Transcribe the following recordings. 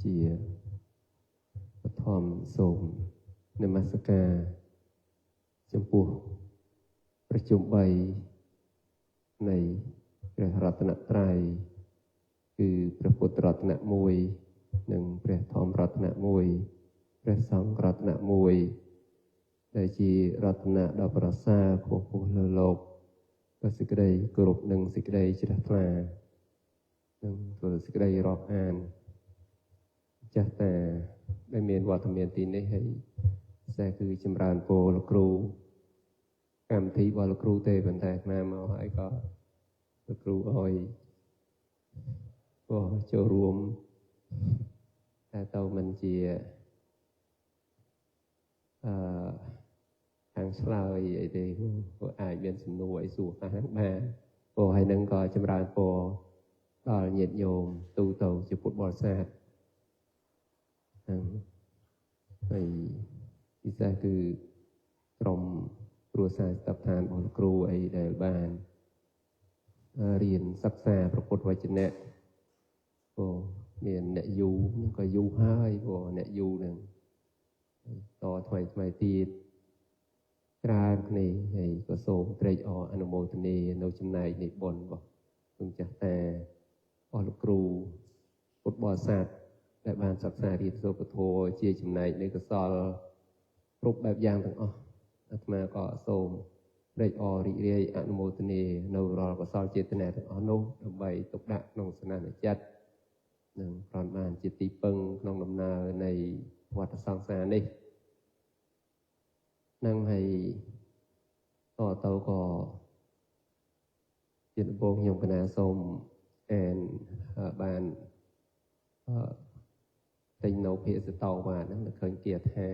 ជាបឋមសូមនមស្ការចំពោះប្រជុំ3នៃព្រះរតនត្រ័យគឺព្រះពុទ្ធរតនៈ1និងព្រះធម្មរតនៈ1ព្រះសង្ឃរតនៈ1ដែលជារតនៈដ៏ប្រសើរខ្ពស់ពោះលើលោកដោយសេចក្តីគោរពនិងសេចក្តីជ្រះថ្លានិងធ្វើសេចក្តីរាប់អានចាស់តាដែលមានវត្តមានទីនេះហើយផ្សេងគឺចម្រើនពរលោកគ្រូកម្មវិធីរបស់លោកគ្រូទេប៉ុន្តែអាត្មាមកហើយក៏លោកគ្រូឲ្យចូលរួមតែទៅមិនជាខាងឆ្លើយអីទេព្រោះអាចមានសំណួរអីសួរខាងបានព្រោះហើយនឹងក៏ចម្រើនពរដល់ញាតិញោមទូទៅជាពុទ្ធបរិស័ទហើយពិសេសគឺក្រុមគ្រួសារស្ថាបឋានរបស់លោកគ្រូអីដែលបានរៀនសិក្សាព្រះពុទ្ធវចនៈព្រោះមានអ្នកយូរក៏យូរហើយព្រោះអ្នកយូរនឹងតថ្មីទៀតច្រើនគ្នាហើយក៏សូមត្រេកអរអនុមោទនានៅចំណែកនៃបុណ្យរបស់គុណចាស់តារបស់លោកគ្រូពុទ្ធបរិស័ទដែលបានសិក្សារៀនសូត្រពធជាចំណែកនៃកុសលគ្រប់បែបយ៉ាងទាំងអស់អាត្មាក៏សូមត្រេកអររីករាយអនុមោទនានៅរាល់កុសលចេតនាទាំងអស់នោះដើម្បីទុកដាក់ក្នុងសន្និចិត្តនិងប្រន់បានជាទីពឹងក្នុងដំណើរនៃវដ្តសង្សារនេះនឹងហើយតទៅក៏ជាដំបូងខ្ញុំកណាសូមអានបានទិញនៅភាគសតោបាទហ្នឹងឃើញគាថា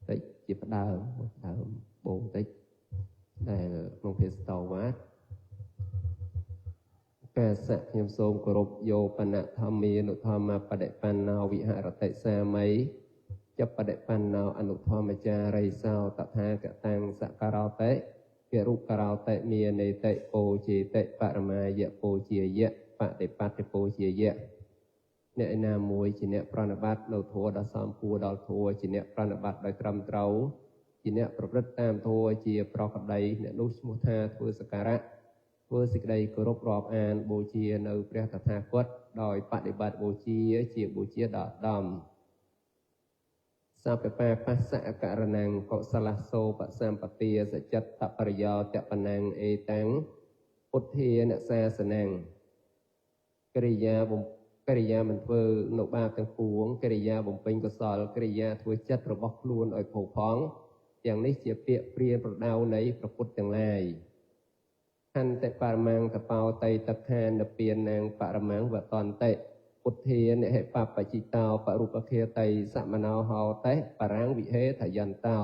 តិចជាផ្ដើមបងតិចដែលក្នុងភាគសតោបាទកាសៈខ្ញុំសូមគោរពយោបនធម្មានុធម្មបដិបណ្ណោវិហរតិសាមីចបដិបណ្ណោអនុធម្មចារីសោតថាកតាំងសករោតិកិរុករោតិមាននេតិពោជាតិបរមាយៈពោជាយៈបតិបត្តិពោជាយៈអ្នកណាមួយជាអ្នកប្រណិប័តនៅធម៌ដ៏សមគួរដល់ធម៌ជាអ្នកប្រណិប័តដោយត្រឹមត្រូវជាអ្នកប្រព្រឹត្តតាមធម៌ជាប្រកបដីអ្នកនោះឈ្មោះថាធ្វើសក្ការៈធ្វើសេចក្តីគោរពរាប់អានបូជានៅព្រះតថាគតដោយបដិបត្តិបូជាបូជាដ៏ឧត្តមសពបាបស្សៈករណង្កុសលសោបសម្បទាសច្ចតបរិយោតបណੰអេតាំងពុទ្ធានសាសនੰកិរិយាមិនធ្វើនៅបាបទាំងពួងកិរិយាបំពេញកុសលកិរិយាធ្វើចិត្តរបស់ខ្លួនឲ្យផូរផង់ទាំងនេះជាពាក្យព្រានប្រដៅនៃព្រះពុទ្ធទាំងឡាយហន្តិបរមੰកបោតៃតខានពាននាងបរមੰវតន្តិពុទ្ធានិហិបបជិតោបរុបខាតៃសមណោហោតេបរាំងវិហេថយន្តោ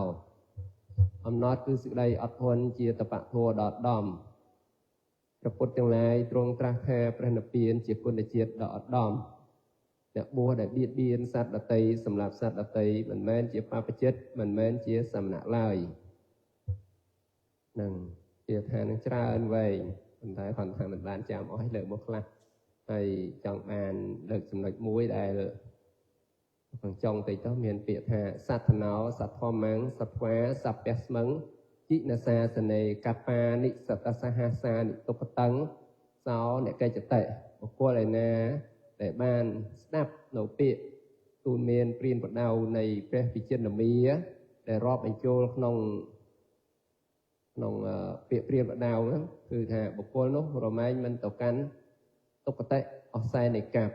អំណត់គឺសេចក្តីអត់ធន់ជាតបធម៌ដ៏ដំព្រះពុទ្ធទាំងឡាយទ្រង់ត្រាស់ថាព្រះនិព្វានជាគុណជាតិដ៏ឧត្តមអ្នកបួសដែលបៀតបៀនសត្វដទៃសម្រាប់សត្វដទៃមិនមែនជាបព្វជិតមិនមែនជាសមណៈឡើយនឹងជាថានឹងច្រើនវែងប៉ុន្តែគាត់ថាមិនបានចាំអស់លើកមកខ្លះហើយចង់បានលើកចំណុចមួយដែលក្នុងចុងតិចទៅមានពាក្យថាសត្ថណោសទ្ធម្មੰសត្វាសព្យស្មឹងជីណសាសនេកបានិសតសហសានិទុបតੰសោអ្នកកេចតិបុគ្គលឯណាដែលបានស្ដាប់នៅពាក្យទូលមានព្រានប្រដៅនៃព្រះវិចិត្រមាដែលរាប់បញ្ចូលក្នុងពាក្យព្រានប្រដៅហ្នឹងគឺថាបុគ្គលនោះរមែងមិនទៅកាន់ទុគតិអសែនិកៈ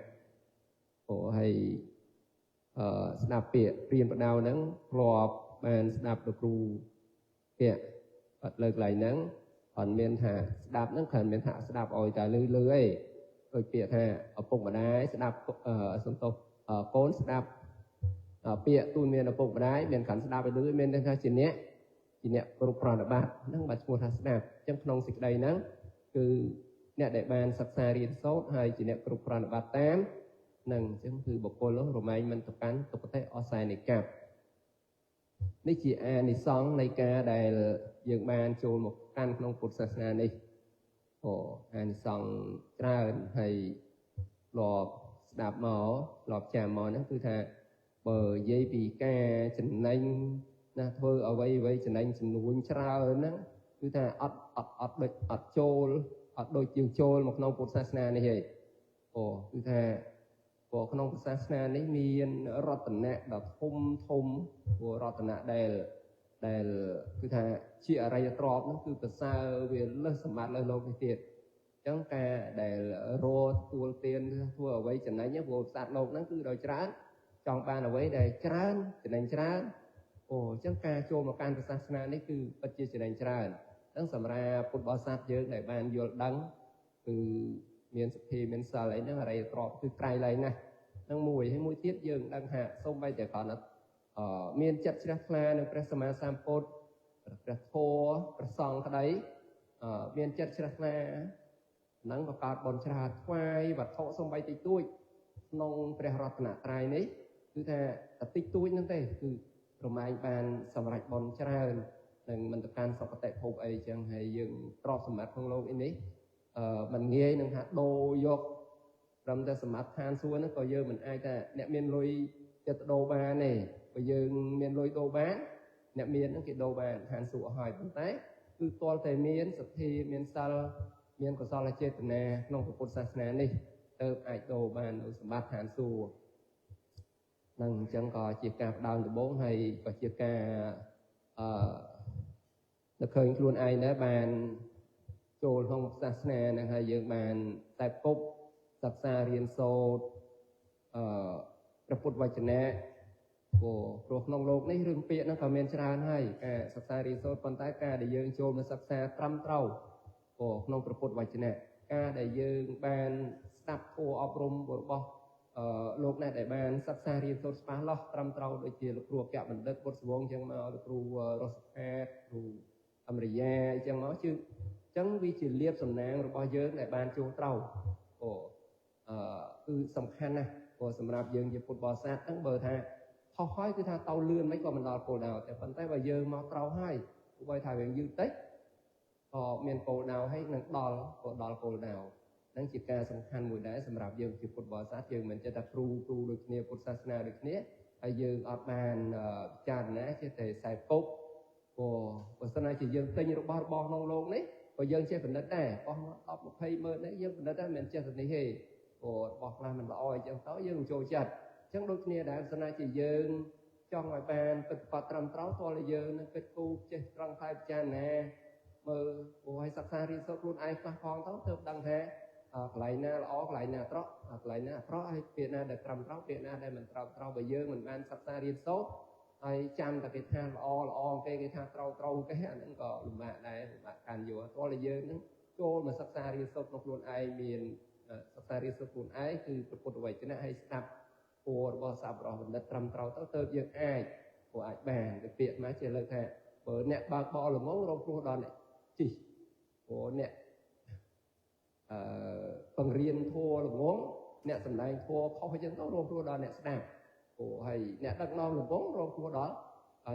ព្រោះហើយស្ដាប់ពាក្យព្រានប្រដៅហ្នឹងធ្លាប់បានស្ដាប់លោកគ្រូពាក្យអត់លើកឡើងហ្នឹងអត់មានថាស្ដាប់ហ្នឹងគ្រាន់មានថាស្ដាប់ឲ្យតែលឺអីដូចពាក្យថាឪពុកម្ដាយស្ដាប់សន្តោសកូនស្ដាប់ពាក្យទូលមានឪពុកម្ដាយមានគ្រាន់ស្ដាប់ឲ្យលឺមានថាជាអ្នកគ្រប់ប្រណិប័តហ្នឹងបាទឈ្មោះថាស្ដាប់អញ្ចឹងក្នុងសេចក្តីហ្នឹងគឺអ្នកដែលបានសិក្សារៀនសូត្រហើយជាអ្នកគ្រប់ប្រណិប័តតាមនឹងអញ្ចឹងគឺបុគ្គលនោះរមែងមិនទៅកាន់ទុគតិអសែនិកៈនេះជាអានិសង្សនៃការដែលយើងបានចូលមកកាន់ក្នុងពុទ្ធសាសនានេះអានិសង្សច្រើនហើយធ្លាប់ស្ ស្ដាប់មកធ្លាប់ចាំមកហ្នឹងគឺថាបើនិយាយពីការចំណេញណាធ្វើអ្វីចំណេញចំនួនច្រើនហ្នឹងគឺថាអត់ដូចអត់ចូលអត់ដូចជាងចូលមកក្នុងពុទ្ធសាសនានេះទេគឺថាព្រោះក្នុងពុទ្ធសាសនានេះមានរតនៈដ៏ធំព្រោះរតនៈដែលគឺថាជាអរិយទ្រព្យហ្នឹងគឺប្រសើរវាលើសសម្បត្តិលើលោកនេះទៀតអញ្ចឹងការដែលរកទួលទានធ្វើអ្វីចំណេញព្រោះសត្វលោកហ្នឹងគឺដោយច្រើនចង់បានអ្វីដែលច្រើនចំណេញច្រើនអញ្ចឹងការចូលមកកាន់សាសនានេះគឺពិតជាចំណេញច្រើនអញ្ចឹងសម្រាប់ពុទ្ធបរិស័ទយើងដែលបានយល់ដឹងគឺមានសទ្ធាមានសិលអីហ្នឹងអរិយទ្រព្យគឺក្រៃលែងណាស់ហ្នឹងមួយហើយមួយទៀតយើងដឹងថាសូម្បីតែគ្រាន់តែមានចិត្តជ្រះថ្លានឹងព្រះសម្មាសម្ពុទ្ធព្រះធម៌ព្រះសង្ឃក្តីមានចិត្តជ្រះថ្លានឹងបង្កើតបុណ្យច្រើនថ្វាយវត្ថុសូម្បីតិចតួចក្នុងព្រះរតនត្រ័យនេះគឺថាតិចតួចហ្នឹងទេគឺប្រមាណបានសម្រេចបុណ្យច្រើននឹងមិនទៅកាន់សុគតិភពអីចឹងហើយយើងទ្រព្យសម្បត្តិក្នុងលោកនេះមិនងាយនឹងថាដូរយកត្រឹមតែសម្បត្តិឋានសួគ៌ហ្នឹងក៏យើងមិនអាចថាអ្នកមានលុយចិត្តដូរបានទេបើយើងមានលុយដូរបានអ្នកមានហ្នឹងគេដូរបានឋានសួគ៌ឲ្យប៉ុន្តែគឺទាល់តែមានសទ្ធាមានសិលមានកុសលចេតនាក្នុងពុទ្ធសាសនានេះទៅអាចដូរបាននៅសម្បត្តិឋានសួគ៌នឹងអញ្ចឹងក៏ជាការផ្ដើមដំបូងហើយក៏ជាការនឹកឃើញខ្លួនឯងដែរបានចូលក្នុងសាសនាហ្នឹងហើយយើងបានតែគប់សិក្សារៀនសូត្រព្រះពុទ្ធវចនៈព្រោះក្នុងលោកនេះរឿងពាក្យហ្នឹងក៏មានច្រើនហើយការសិក្សារៀនសូត្រប៉ុន្តែការដែលយើងចូលមកសិក្សាត្រឹមត្រូវក្នុងព្រះពុទ្ធវចនៈការដែលយើងបានស្ដាប់ធម៌អប់រំរបស់លោកអ្នកដែលបានសិក្សារៀនសូត្រច្បាស់លាស់ត្រឹមត្រូវដូចជាលោកគ្រូអគ្គបណ្ឌិតពុទ្ធស្វងអញ្ចឹងមកលោកគ្រូរស់ផាតគ្រូអមរិយាអញ្ចឹងមកគឺអញ្ចឹងវាជាលៀបសំណាងរបស់យើងដែលបានចូលត្រូវគឺសំខាន់ណាស់ព្រោះសម្រាប់យើងជាពុទ្ធបរិស័ទហ្នឹងបើថាខុសហើយគឺថាទៅលឿនមិនក៏មិនដល់គោលដៅតែប៉ុន្តែបើយើងមកត្រូវហើយទោះបីថាយើងយឺតតិចក៏មានគោលដៅហើយនឹងដល់គោលដៅហ្នឹងជាការសំខាន់មួយដែរសម្រាប់យើងជាពុទ្ធបរិស័ទយើងមិនចេះតែគ្រូដូចគ្នាពុទ្ធសាសនាដូចគ្នាហើយយើងអត់បានពិចារណាចេះតែខ្សែគប់បើសិនជាយើងទិញរបស់ក្នុងលោកនេះក៏យើងចេះបណ្ឌិតដែរបោះ10 20ម៉ឺននេះយើងបណ្ឌិតដែរមិនចេះទៅនេះទេរបស់ខ្លះមិនល្អអញ្ចឹងទៅយើងចូលចិត្តអញ្ចឹងដូចគ្នាដែរបើសិនជាយើងចង់ឲ្យបានពិតប្រាកដត្រឹមត្រូវតើយើងនឹងគិតគូរចេះត្រង់តែពិចារណាមើលឲ្យសិក្សារៀនសូត្រខ្លួនឯងខ្លះផងទៅទើបដឹងថាកន្លែងណាល្អកន្លែងណាអាក្រក់កន្លែងណាអាក្រក់ហើយពាក្យណាដែលត្រឹមត្រូវពាក្យណាដែលមិនត្រឹមត្រូវបើយើងមិនបានសិក្សារៀនសូត្រហើយចាំតែគេថាល្អគេថាត្រូវគេអាហ្នឹងក៏លំបាកដែរលំបាកកាន់យកតើយើងនឹងចូលមកសិក្សារៀនសូត្រក្នុងខ្លួនឯងមានសិក្សារៀនសូត្រខ្លួនឯងគឺពុទ្ធវចនៈឲ្យស្ដាប់ពររបស់សប្បុរសបណ្ឌិតត្រឹមត្រូវទៅយើងអាចបានទៅពាក្យមកជាលើកថាបើអ្នកបើកបរល្ងងរងគ្រោះដល់អ្នកជិះព្រោះអ្នកបង្រៀនធម៌ល្ងងអ្នកសម្ដែងធម៌ខុសអញ្ចឹងទៅរងគ្រោះដល់អ្នកស្ដាប់ហើយអ្នកដឹកនាំល្ងងរងគ្រោះដល់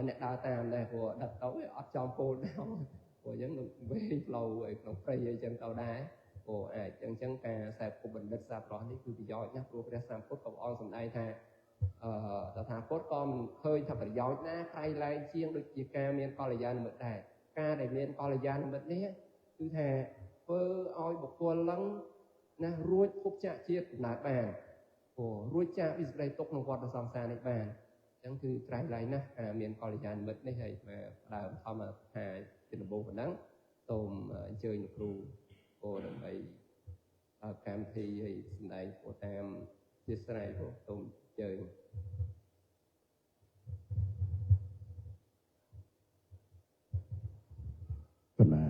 អ្នកដើរតាមដែរព្រោះដឹកទៅវាអត់ចំគោលដៅព្រោះអញ្ចឹងវែងផ្លូវឯក្នុងព្រៃអីចឹងទៅដែរអាចអញ្ចឹងការខ្សែគប់បណ្ឌិតសាប្រោះនេះគឺប្រយោជន៍ណាស់ព្រោះព្រះសម្ពុទ្ធក៏ព្រះអង្គសម្ដែងថាតថាគតក៏មិនឃើញថាប្រយោជន៍ណាក្រៃលែងជាងដូចជាការមានកល្យាណមិត្តដែរការដែលមានកល្យាណមិត្តនេះគឺថាធ្វើឲ្យបុគ្គលឡើងណារួចភពចាកជាតិកំណើតបានរួចចាកពីសេចក្តីទុក្ខក្នុងវដ្តសង្សារនេះបានអញ្ចឹងគឺក្រៃលែងណាស់ការមានកល្យាណមិត្តនេះហើយមកដើមធម្មថាជាដំបូងប៉ុណ្ណឹងសូមអញ្ជើញលោកគ្រូដើម្បីកម្មវិធីឲ្យសម្ដែងតាមជាស្រ័យសូមអញ្ជើញបណ្ណា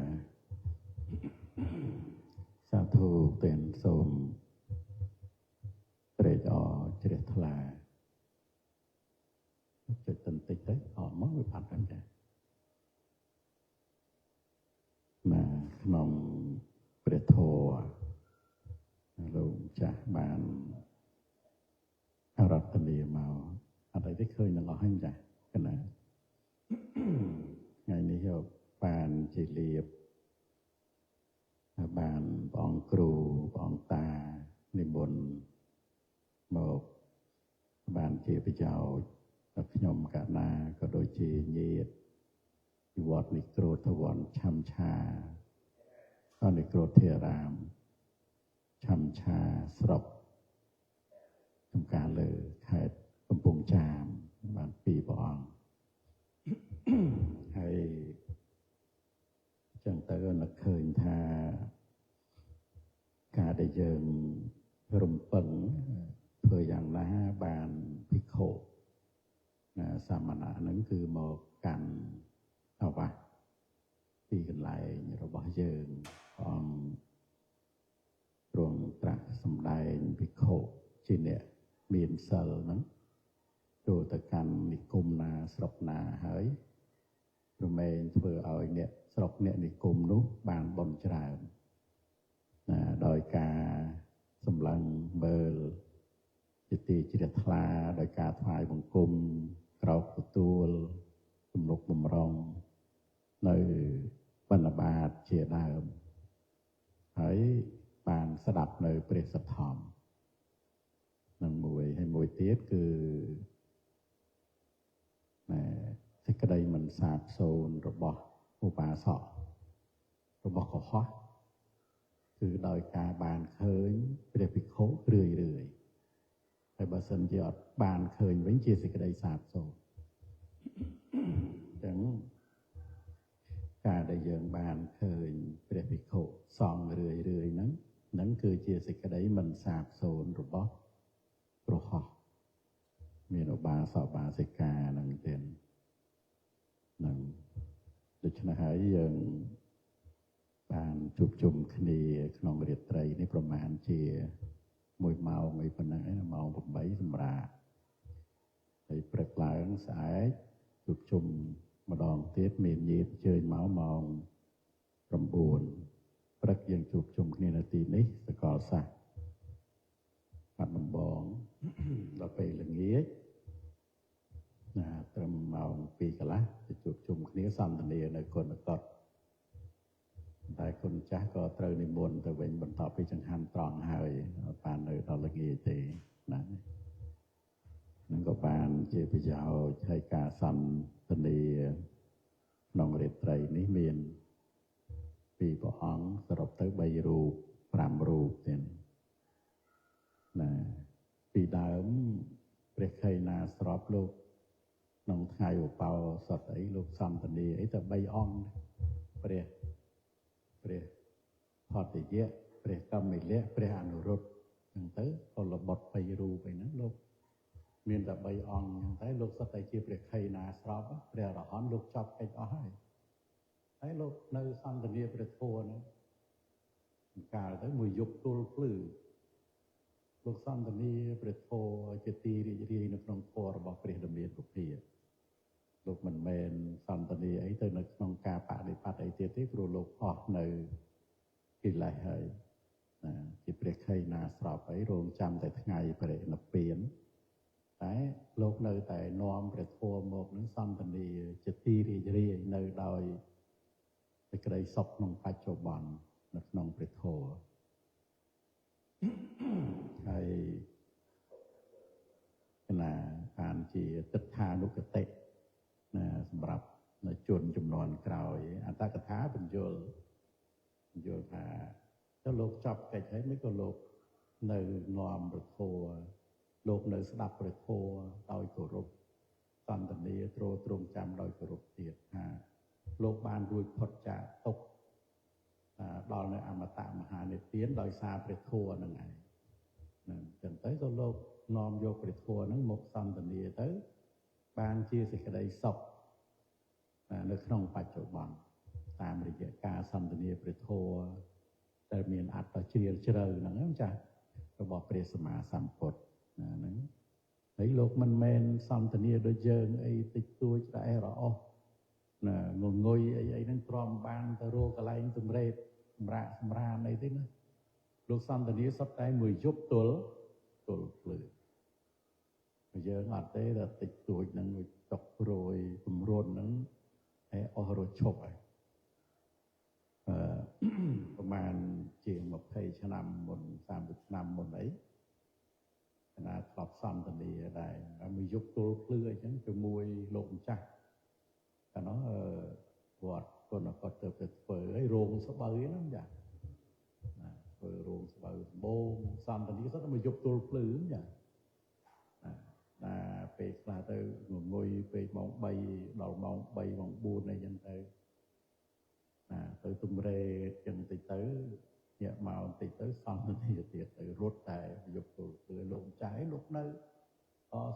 សាធុទាំងសូមត្រេកអរជ្រះថ្លាចុចបន្តិចទៅអត់មកវាផាត់กันចាក្នុងព្រះធម៌លោកចាស់បានរតនាមកអត់ឲ្យឃើញនឹងអស់ហើយចាកណាថ្ងៃនេះយកបានជាលៀបបានព្រះអង្គគ្រូព្រះអង្គតានិមន្ត ប្រយោជន៍ដល់ខ្ញុំកាលណាក៏ដូចជាញាតិវត្តនិក្រូធវ័នឆាំឆានិក្រូធារាមឆាំឆាស្រុកចំការលើខេត្តកំពង់ចាមបាន2ព្រះអង្គហើយចឹងទៅនឹកឃើញថាការដែលយើងរំពឹងធ្វើយ៉ាងណាបានភិក្ខុសាមណៈហ្នឹងគឺមកកាន់អាវាសទីកន្លែងរបស់យើងព្រះអង្គទ្រង់ត្រាស់សម្ដែងភិក្ខុជាអ្នកមានសិលហ្នឹងចូលទៅកាន់និគមណាស្រុកណាហើយរមែងធ្វើឲ្យអ្នកស្រុកអ្នកនិគមនោះបានបុណ្យច្រើនដោយការសម្លឹងមើលជាទីជ្រះថ្លាដោយការថ្វាយបង្គំក្រោកទទួលទំនុកបំរុងនៅបណ្ឌបាតជាដើមហើយបានស្ដាប់នៅព្រះសទ្ធំនឹងមួយហើយមួយទៀតគឺសេចក្តីមិនសាបសូន្យរបស់ឧបាសករបស់កុហកគឺដោយការបានឃើញព្រះភិក្ខុរឿយហើយបើសិនជាអត់បានឃើញវិញជាសេចក្តីសាបសូន្យអញ្ចឹងការដែលយើងបានឃើញព្រះភិក្ខុសង្ឃរឿយហ្នឹងគឺជាសេចក្តីមិនសាបសូន្យរបស់ប្រហោះមានឧបាសកឧបាសិកាហ្នឹងទៀតនឹងដូច្នេះហើយយើងបានជួបជុំគ្នាក្នុងរាត្រីនេះប្រមាណជា1ម៉ោងអីប៉ុណ្ណឹងឯងម៉ោង8សម្រាប់ហើយព្រឹកឡើងស្អែកជួបជុំម្ដងទៀតមានញាតិអញ្ជើញមកម៉ោង9ព្រឹកយើងជួបជុំគ្នានៅទីនេះសកលសាស្ត្របាត់ដំបងដល់ពេលល្ងាចត្រឹមម៉ោង2កន្លះទៅជួបជុំគ្នាសន្ទនានៅគុណកតតែគុណចាស់ក៏ត្រូវនិមន្តទៅវិញបន្ទាប់ពីចង្ហាន់ត្រង់ហើយបាននៅដល់ល្ងាចទេណានឹងក៏បានជាប្រយោជន៍ឲ្យការសន្ទនាក្នុងរាត្រីនេះមាន2ព្រះអង្គសរុបទៅ3រូប5រូបទៀតណាពីដើមព្រះខេណាស្របលោកក្នុងថ្ងៃឧបោសថអីលោកសន្ទនាអីតែ3អង្គព្រះផតយៈព្រះកម្មមិលៈព្រះអនុរុទ្ធអញ្ចឹងទៅក៏លបុត្រ3រូបឯហ្នឹងលោកមានតែ3អង្គអញ្ចឹងតែលោកសុទ្ធតែជាព្រះខេណាស្របព្រះអរហន្តលោកចប់កិច្ចអស់ហើយលោកនៅសន្ទនាព្រះធម៌ហ្នឹងកាលទៅមួយយប់ទល់ភ្លឺលោកសន្ទនាព្រះធម៌ជាទីរីករាយនៅក្នុងធម៌របស់ព្រះដមានពុភាលោកមិនមែនសន្ទនាអីទៅនៅក្នុងការបដិបត្តិអីទៀតទេព្រោះលោកអស់នៅកិលេសហើយជាព្រះខេណាស្របអីរងចាំតែថ្ងៃបរិនិព្វានតែលោកនៅតែនាំព្រះធម៌មកនឹងសន្ទនាជាទីរីករាយនៅដោយសេចក្តីសុខក្នុងបច្ចុប្បន្ននៅក្នុងព្រះធម៌ហើយណាបានជាទិដ្ឋានុគតិសម្រាប់នៅជនចំនួនក្រោយអត្តកថាបញ្យល់ថាទៅលោកចាប់កិច្ចហើយមិនក៏លោកនៅនាំព្រះធម៌លោកនៅស្ដាប់ព្រះធម៌ដោយគោរពសន្ទនាទ្រទ្រង់ចាំដោយគោរពទៀតថាលោកបានរួចផុតចាកទុក្ខដល់នៅអមតៈមហានិព្វានដោយសារព្រះធម៌ហ្នឹងឯងចឹងទៅក៏លោកនាំយកព្រះធម៌ហ្នឹងមកសន្ទនាទៅបានជាសេចក្តីសុខនៅក្នុងបច្ចុប្បន្នតាមរយៈការសន្ទនាព្រះធម៌ដែលមានអត្ថជ្រាលជ្រៅហ្នឹងចាស់របស់ព្រះសម្មាសម្ពុទ្ធហ្នឹងហើយលោកមិនមែនសន្ទនាដូចយើងអីតិចតួចតែរអស់ងុយអីហ្នឹងទ្រាំបានទៅរកកន្លែងទំរេតសម្រានអីទេណាលោកសន្ទនាសុទ្ធតែមួយយប់ទល់ភ្លឺយើងអត់ទេតែតិចតួចហ្នឹងវាຕົកព្រួយគម្រុនហ្នឹងហើយអស់រត់ឈប់ហើយប្រហែលជា20ឆ្នាំមុន30ឆ្នាំមុនអី ขนาดครอบซ้ำตันดีได้มียุบตัวเปลือยฉันจะมวยลงจักแต่nóวอดคนก็เติบเปิดให้โรงสบายนั่นอย่างเปิดโรงสบายโบซ้ำตันดีก็ต้องมายุบตัวเปลือยอย่างไปกลายទៅងុយពេកម៉ោង3ដល់ម៉ោង3ម៉ោង4អីចឹងទៅទៅទំរេចឹងតិចទៅញាក់មកតិចទៅសំនាទីទៀតទៅរត់តែយកទូលគឺលោកចាយលោកនៅ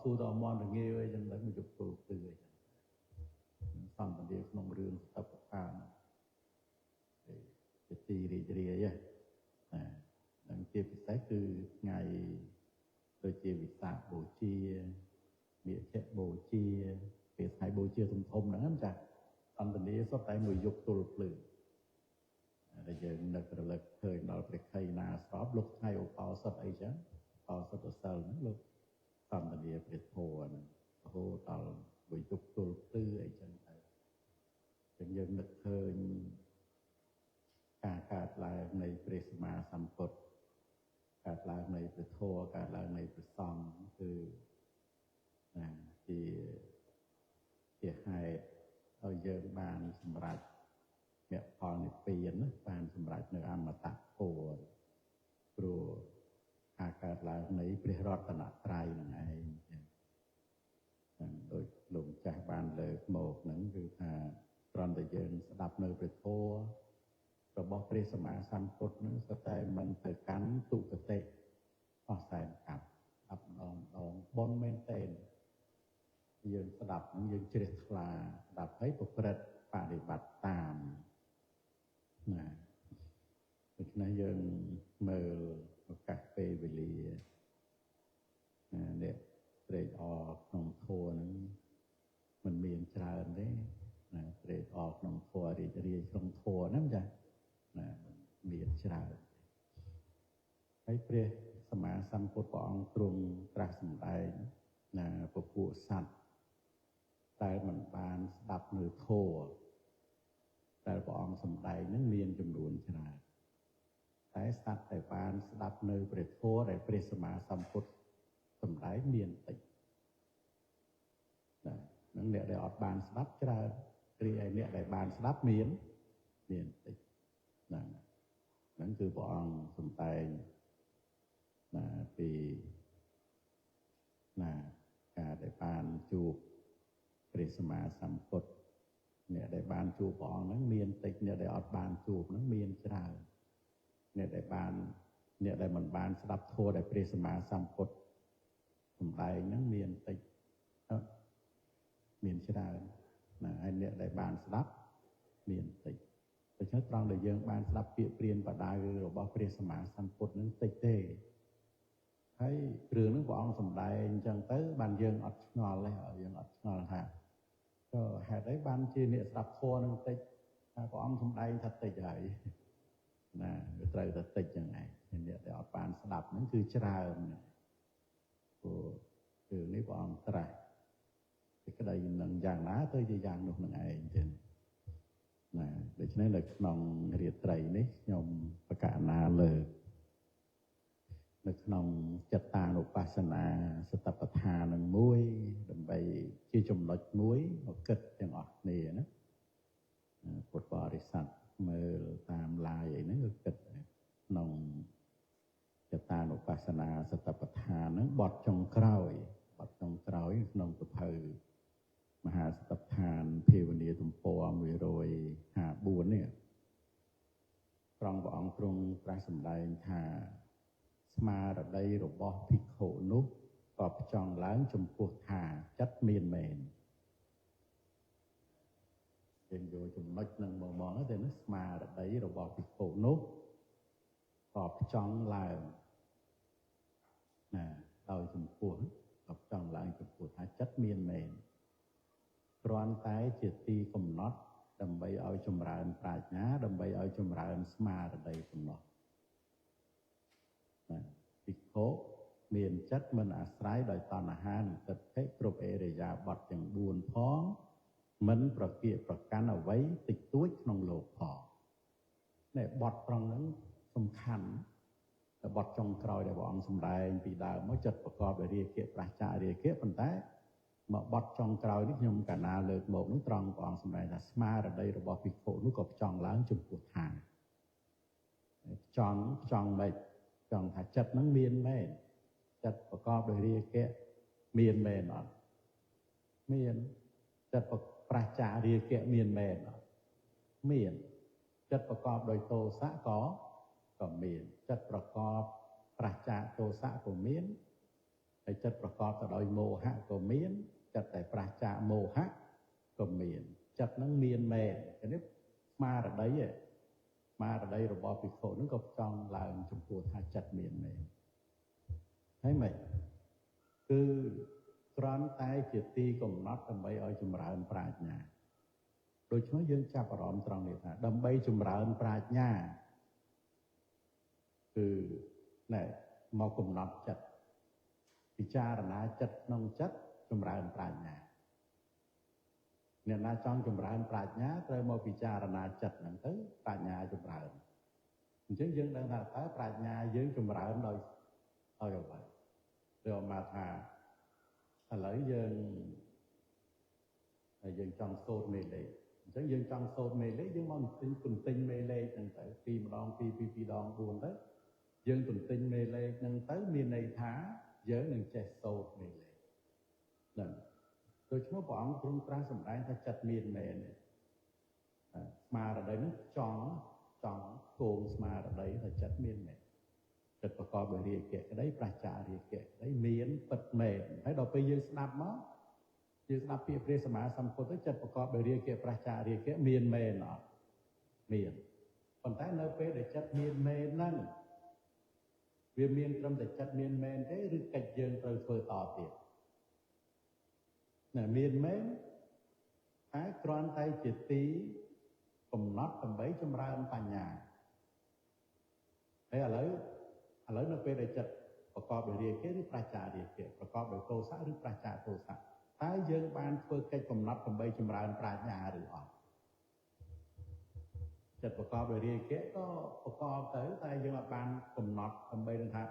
សួរដល់មន្តងាយអីចឹងទៅយកទូលគឺអីចឹងសំនាទីក្នុងរឿងស្តបកានជាទីរីករាយហ្នឹងជាពិសេសគឺថ្ងៃដូចជាវិសាខបូជាមាឃបូជាពេលថ្ងៃបូជាធំហ្នឹងចាអន្តនីសុទ្ធតែមួយយុគទល់ភ្លឺដែលយើងនឹករលឹកឃើញដល់ព្រះខ័យណាស្របលោកថ្ងៃឧបោសថអីចឹងឧបោសថសិលហ្នឹងលោកសន្តានាព្រះធម៌ហ្នឹងរហូតដល់មួយយុគទល់ភ្លឺអីចឹងទៅយើងនឹកឃើញការកើតឡើងនៃព្រះសម្មាសម្ពុទ្ធកើតឡើងនៃព្រះធម៌កើតឡើងនៃព្រះសង្ឃគឺជាហេតុឲ្យយើងបានសម្រេចមគ្គផលនិព្វានបានសម្រេចនៅអមតៈធម៌ព្រោះការកើតឡើងនៃព្រះរតនត្រ័យនឹងឯងដូចលោកម្ចាស់បានលើកមកហ្នឹងគឺថាគ្រាន់តែយើងស្ដាប់នៅព្រះធម៌របស់ព្រះសម្មាសម្ពុទ្ធនឹងសុទ្ធតែមិនទៅកាន់ទុគតិអស់សែនកាប់អាប់ដងបនមែនតេនយើងស្ដាប់នឹងយើងជ្រះថ្លាស្ដាប់ហើយប្រព្រឹត្តបដិបត្តិតាមដូច្នេះយើងមើលឱកាសពេលវេលាអ្នកត្រេកអរក្នុងធម៌នឹងមិនមានច្រើនទេត្រេកអរក្នុងធម៌រីករាយក្នុងធម៌ហ្នឹងចាមានច្រើនហើយព្រះសម្មាសម្ពុទ្ធព្រះអង្គទ្រង់ត្រាស់សម្ដែងពពួកសត្វតែមិនបានស្ដាប់នៅធម៌តែព្រះអង្គសម្ដែងនឹងមានចំនួនច្រើនតែសត្វដែលបានស្ដាប់នៅព្រះធម៌ដែលព្រះសម្មាសម្ពុទ្ធសម្ដែងមានតិចនឹងអ្នកដែលអត់បានស្ដាប់ច្រើនរីឯអ្នកដែលបានស្ដាប់មានតិចហ្នឹងគឺព្រះអង្គសម្ដែងពីការដែលបានជួបព្រះសម្មាសម្ពុទ្ធអ្នកដែលបានជួបព្រះអង្គហ្នឹងមានតិចអ្នកដែលអត់បានជួបហ្នឹងមានច្រើនអ្នកដែលមិនបានស្ដាប់ធម៌ដែលព្រះសម្មាសម្ពុទ្ធសម្ដែងហ្នឹងមានតិចមានច្រើនហើយអ្នកដែលបានស្ដាប់មានតិចដូច្នេះត្រង់ដែលយើងបានស្ដាប់ពាក្យព្រានបដារបស់ព្រះសម្មាសម្ពុទ្ធនឹងតិចទេហើយរឿងហ្នឹងព្រះអង្គសម្ដែងអញ្ចឹងទៅបានយើងអត់ឆ្ងល់ទេយើងអត់ឆ្ងល់ថាក៏ហេតុអីបានជាអ្នកស្ដាប់ធម៌នឹងតិចថាព្រះអង្គសម្ដែងថាតិចហើយវាត្រូវតែតិចចឹងឯងអ្នកដែលអត់បានស្ដាប់ហ្នឹងគឺច្រើនព្រោះរឿងនេះព្រះអង្គត្រាស់សេចក្តីនឹងយ៉ាងណាទៅជាយ៉ាងនោះនឹងឯងចឹងដូច្នេះនៅក្នុងរាត្រីនេះខ្ញុំបកណាលើកនៅក្នុងចិត្តតានុបស្សនាសតិប្បដ្ឋាននឹងមួយដើម្បីជាចំណុចមួយមកគិតទាំងអស់គ្នាណាពុទ្ធបរិស័ទមើលតាមឡាយអីហ្នឹងគឺគិតក្នុងចិត្តតានុបស្សនាសតិប្បដ្ឋានហ្នឹងបទចុងក្រោយក្នុងសភៅមហាសតិប្បដ្ឋានភាវនាទំព័រ154នេះព្រះអង្គទ្រង់ត្រាស់សម្ដែងថាស្មារតីរបស់ភិក្ខុនោះក៏ផ្ចង់ឡើងចំពោះថាចិត្តមានមែនយើងយកចំណុចនឹងមកទៅណាស្មារតីរបស់ភិក្ខុនោះក៏ផ្ចង់ឡើងដោយចំពោះក៏ផ្ចង់ឡើងចំពោះថាចិត្តមានមែនគ្រាន់តែជាទីកំណត់ដើម្បីឲ្យចម្រើនប្រាជ្ញាដើម្បីឲ្យចម្រើនស្មារតីប៉ុណ្ណោះភិក្ខុមានចិត្តមិនអាស្រ័យដោយតណ្ហានិងទិដ្ឋិគ្រប់អេរិយាបថទាំង4ផងមិនប្រកៀកប្រកាន់អ្វីតិចតួចក្នុងលោកផងនេះបទត្រង់ហ្នឹងសំខាន់ បត់ចុងក្រោយដែលព្រះអង្គសម្ដែងពីដើមមកចិត្តប្រកបដោយរាគៈប្រះចារាគៈប៉ុន្តែមកបត់ចុងក្រោយនេះខ្ញុំកាលណាលើកមកនោះត្រង់ព្រះអង្គសម្ដែងថាស្មារតីរបស់ភិក្ខុនោះក៏ផ្ចង់ឡើងចំពោះឋានផ្ចង់មិនចង់ថាចិត្តនឹងមានមែនចិត្តប្រកបដោយរាគៈមានមែនអត់មានចិត្តប្រះចារាគៈមានមែនអត់មានចិត្តប្រកបដោយទោសៈក៏មានចិត្តប្រកបប្រះចាទោសៈក៏មានហើយចិត្តប្រកបទៅដោយមោហៈក៏មានចិត្តតែប្រះចាមោហៈក៏មានចិត្តនឹងមានមែននេះស្មារតីរបស់ភិក្ខុនឹងក៏ចង់ឡើងចំពោះថាចិត្តមានមែនហើយមិនគឺគ្រាន់តែជាទីកំណត់ដើម្បីឲ្យចម្រើនប្រាជ្ញាដូច្នេះយើងចាប់អារម្មណ៍ត្រង់នេះថាដើម្បីចម្រើនប្រាជ្ញាគឺណែមកកំណត់ចិត្តពិចារណាចិត្តក្នុងចិត្តចម្រើនប្រាជ្ញាអ្នកណាចង់ចម្រើនប្រាជ្ញាត្រូវមកពិចារណាចិត្តហ្នឹងទៅប្រាជ្ញាចម្រើនអញ្ចឹងយើងដឹងថាតើប្រាជ្ញាយើងចម្រើនដោយអ្វីឬមកថាឥឡូវយើងចង់សូត្រមេលេខអញ្ចឹងយើងចង់សូត្រមេលេខយើងមកទន្ទិញមេលេខហ្នឹងទៅ2ម្ដង2 2 2ដង4ទៅយើងទន្ទិញមេលេខហ្នឹងទៅមានន័យថាយើងនឹងចេះសូត្រមេលេខហ្នឹងដូច្នេះព្រះអង្គទ្រង់ត្រាស់សម្ដែងថាចិត្តមានមែនស្មារតីហ្នឹងចង់គោងស្មារតីថាចិត្តមានមែនចិត្តប្រកបដោយរាគៈក្តីប្រះចារាគៈក្តីមានពិតមែនហើយដល់ពេលយើងស្ដាប់មកយើងស្ដាប់ពាក្យព្រះសម្មាសម្ពុទ្ធទៅចិត្តប្រកបដោយរាគៈប្រះចារាគៈមានមែនអត់មានប៉ុន្តែនៅពេលដែលចិត្តមានមែនហ្នឹងវាមានត្រឹមតែចិត្តមានមែនទេឬកិច្ចយើងត្រូវធ្វើតទៀតណាមានមែនតែគ្រាន់តែជាទីកំណត់ដើម្បីចម្រើនបញ្ញាហើយឥឡូវនៅពេលដែលចិត្តប្រកបដោយរាគៈឬប្រះចារាគៈប្រកបដោយទោសៈឬប្រះចាទោសៈតើយើងបានធ្វើកិច្ចកំណត់ដើម្បីចម្រើនប្រាជ្ញាឬអត់ចិត្តប្រកបដោយរាគៈក៏ប្រកបទៅតែយើងអត់បានកំណត់ដើម្បីនឹងថា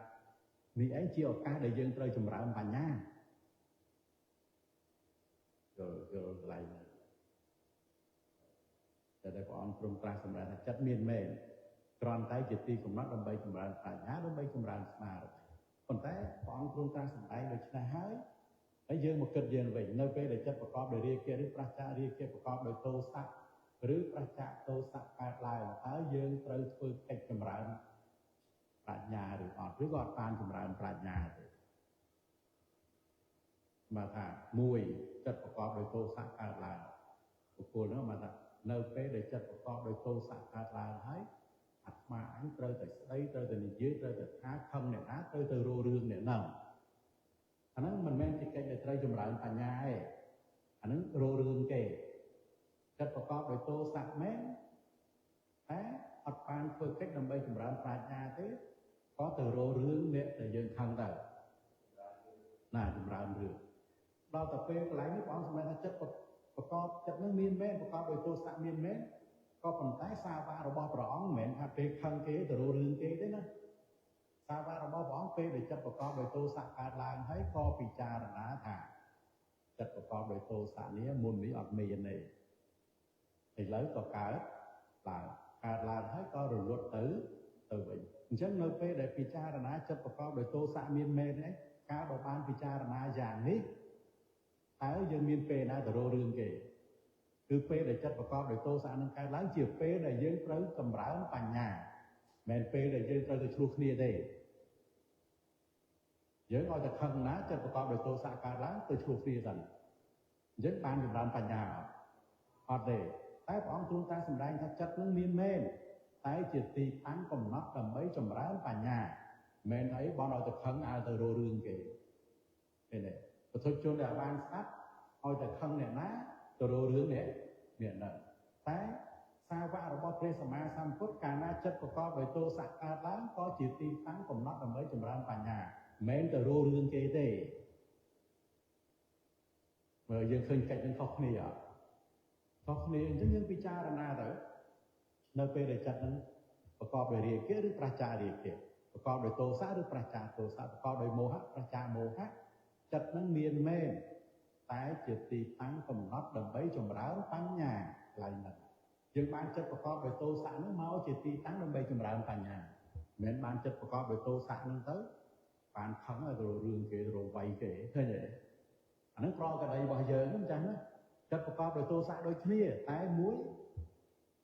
នេះឯងជាឱកាសដែលយើងត្រូវចម្រើនបញ្ញាយល់កន្លែងនេះតែព្រះអង្គទ្រង់ត្រាស់សម្ដែងថាចិត្តមានមែនគ្រាន់តែជាទីកំណត់ដើម្បីចម្រើនប្រាជ្ញាដើម្បីចម្រើនស្មារតីប៉ុន្តែព្រះអង្គទ្រង់ត្រាស់សម្ដែងដូច្នេះហើយយើងមកគិតយើងវិញនៅពេលដែលចិត្តប្រកបដោយរាគៈឬប្រះចារាគៈប្រកបដោយទោសៈឬប្រះចាទោសៈកើតឡើងហើយយើងត្រូវធ្វើកិច្ចចម្រើនប្រាជ្ញាឬអត់ឬក៏អត់បានចម្រើនប្រាជ្ញាទេមកថាមួយចិត្តប្រកបដោយទោសៈកើតឡើងបុគ្គលនោះមកថានៅពេលដែលចិត្តប្រកបដោយទោសៈកើតឡើងហើយអាត្មាអញត្រូវតែស្ដីត្រូវតែនិយាយត្រូវតែថាខឹងអ្នកណាត្រូវទៅរករឿងអ្នកហ្នឹងអាហ្នឹងមិនមែនជាកិច្ចដែលត្រូវចម្រើនបញ្ញាទេអាហ្នឹងរករឿងគេចិត្តប្រកបដោយទោសៈមែនតែអត់បានធ្វើកិច្ចដើម្បីចម្រើនប្រាជ្ញាទេក៏ទៅរករឿងអ្នកដែលយើងខឹងទៅណាចម្រើនរឿងដល់ទៅពេលកន្លែងនេះព្រះអង្គសម្ដែងថាចិត្តប្រកបចិត្តនឹងមានមែនប្រកបដោយទោសៈមានមែនក៏ប៉ុន្តែសាវករបស់ព្រះអង្គមិនមែនថាពេលខឹងគេទៅរករឿងគេទេណាសាវករបស់ព្រះអង្គពេលដែលចិត្តប្រកបដោយទោសៈកើតឡើងហើយក៏ពិចារណាថាចិត្តប្រកបដោយទោសៈនេះមុននេះអត់មានទេឥឡូវក៏កើតឡើងហើយក៏រលត់ទៅវិញអញ្ចឹងនៅពេលដែលពិចារណាចិត្តប្រកបដោយទោសៈមានមែនឯងកាលបើបានពិចារណាយ៉ាងនេះតើយើងមានពេលណាទៅរករឿងគេគឺពេលដែលចិត្តប្រកបដោយទោសៈនឹងកើតឡើងជាពេលដែលយើងត្រូវចម្រើនបញ្ញាមិនមែនពេលដែលយើងត្រូវទៅឆ្លោះគ្នាទេយើងឲ្យតែខឹងណាចិត្តប្រកបដោយទោសៈកើតឡើងទៅឆ្លោះគ្នាទៅអញ្ចឹងបានចម្រើនបញ្ញាអត់ទេតែព្រះអង្គទ្រង់តាសម្ដែងថាចិត្តនឹងមានមែនតែជាទីតាំងកំណត់ដើម្បីចម្រើនបញ្ញាមិនអីបងឲ្យទៅខឹងឲ្យទៅរករឿងគេឃើញទេពុទ្ធជនដែលបានស្ដាប់ឲ្យតែខឹងអ្នកណាទៅរករឿងនេះហ្នឹងតែសាវករបស់ព្រះសម្មាសម្ពុទ្ធកាលណាចិត្តប្រកបដោយទោសៈកើតឡើងក៏ជាទីតាំងកំណត់ដើម្បីចម្រើនបញ្ញាមិនទៅរករឿងគេទេមើលយើងឃើញកិច្ចនឹងខុសគ្នាអត់ខុសគ្នាអញ្ចឹងយើងពិចារណាទៅនៅពេលដែលចិត្តនឹងប្រកបដោយរាគៈឬប្រះចារាគៈ ប្រកបដោយទោសៈឬប្រច្ចាទោសៈប្រកបដោយមោហៈប្រច្ចាមោហៈចិត្តនឹងមានមែនតែជាទីតាំងកំណត់ដើម្បីចម្រើនបញ្ញាកន្លែងហ្នឹងយើងបានចិត្តប្រកបដោយទោសៈហ្នឹងមកជាទីតាំងដើម្បីចម្រើនបញ្ញាមិនមែនបានចិត្តប្រកបដោយទោសៈហ្នឹងទៅបានខឹងទៅរឿងគេទៅវាយគេឃើញទេអាហ្នឹងប្រកបដីរបស់យើងហ្នឹងចឹងណាចិត្តប្រកបដោយទោសៈដូចគ្នាតែមួយ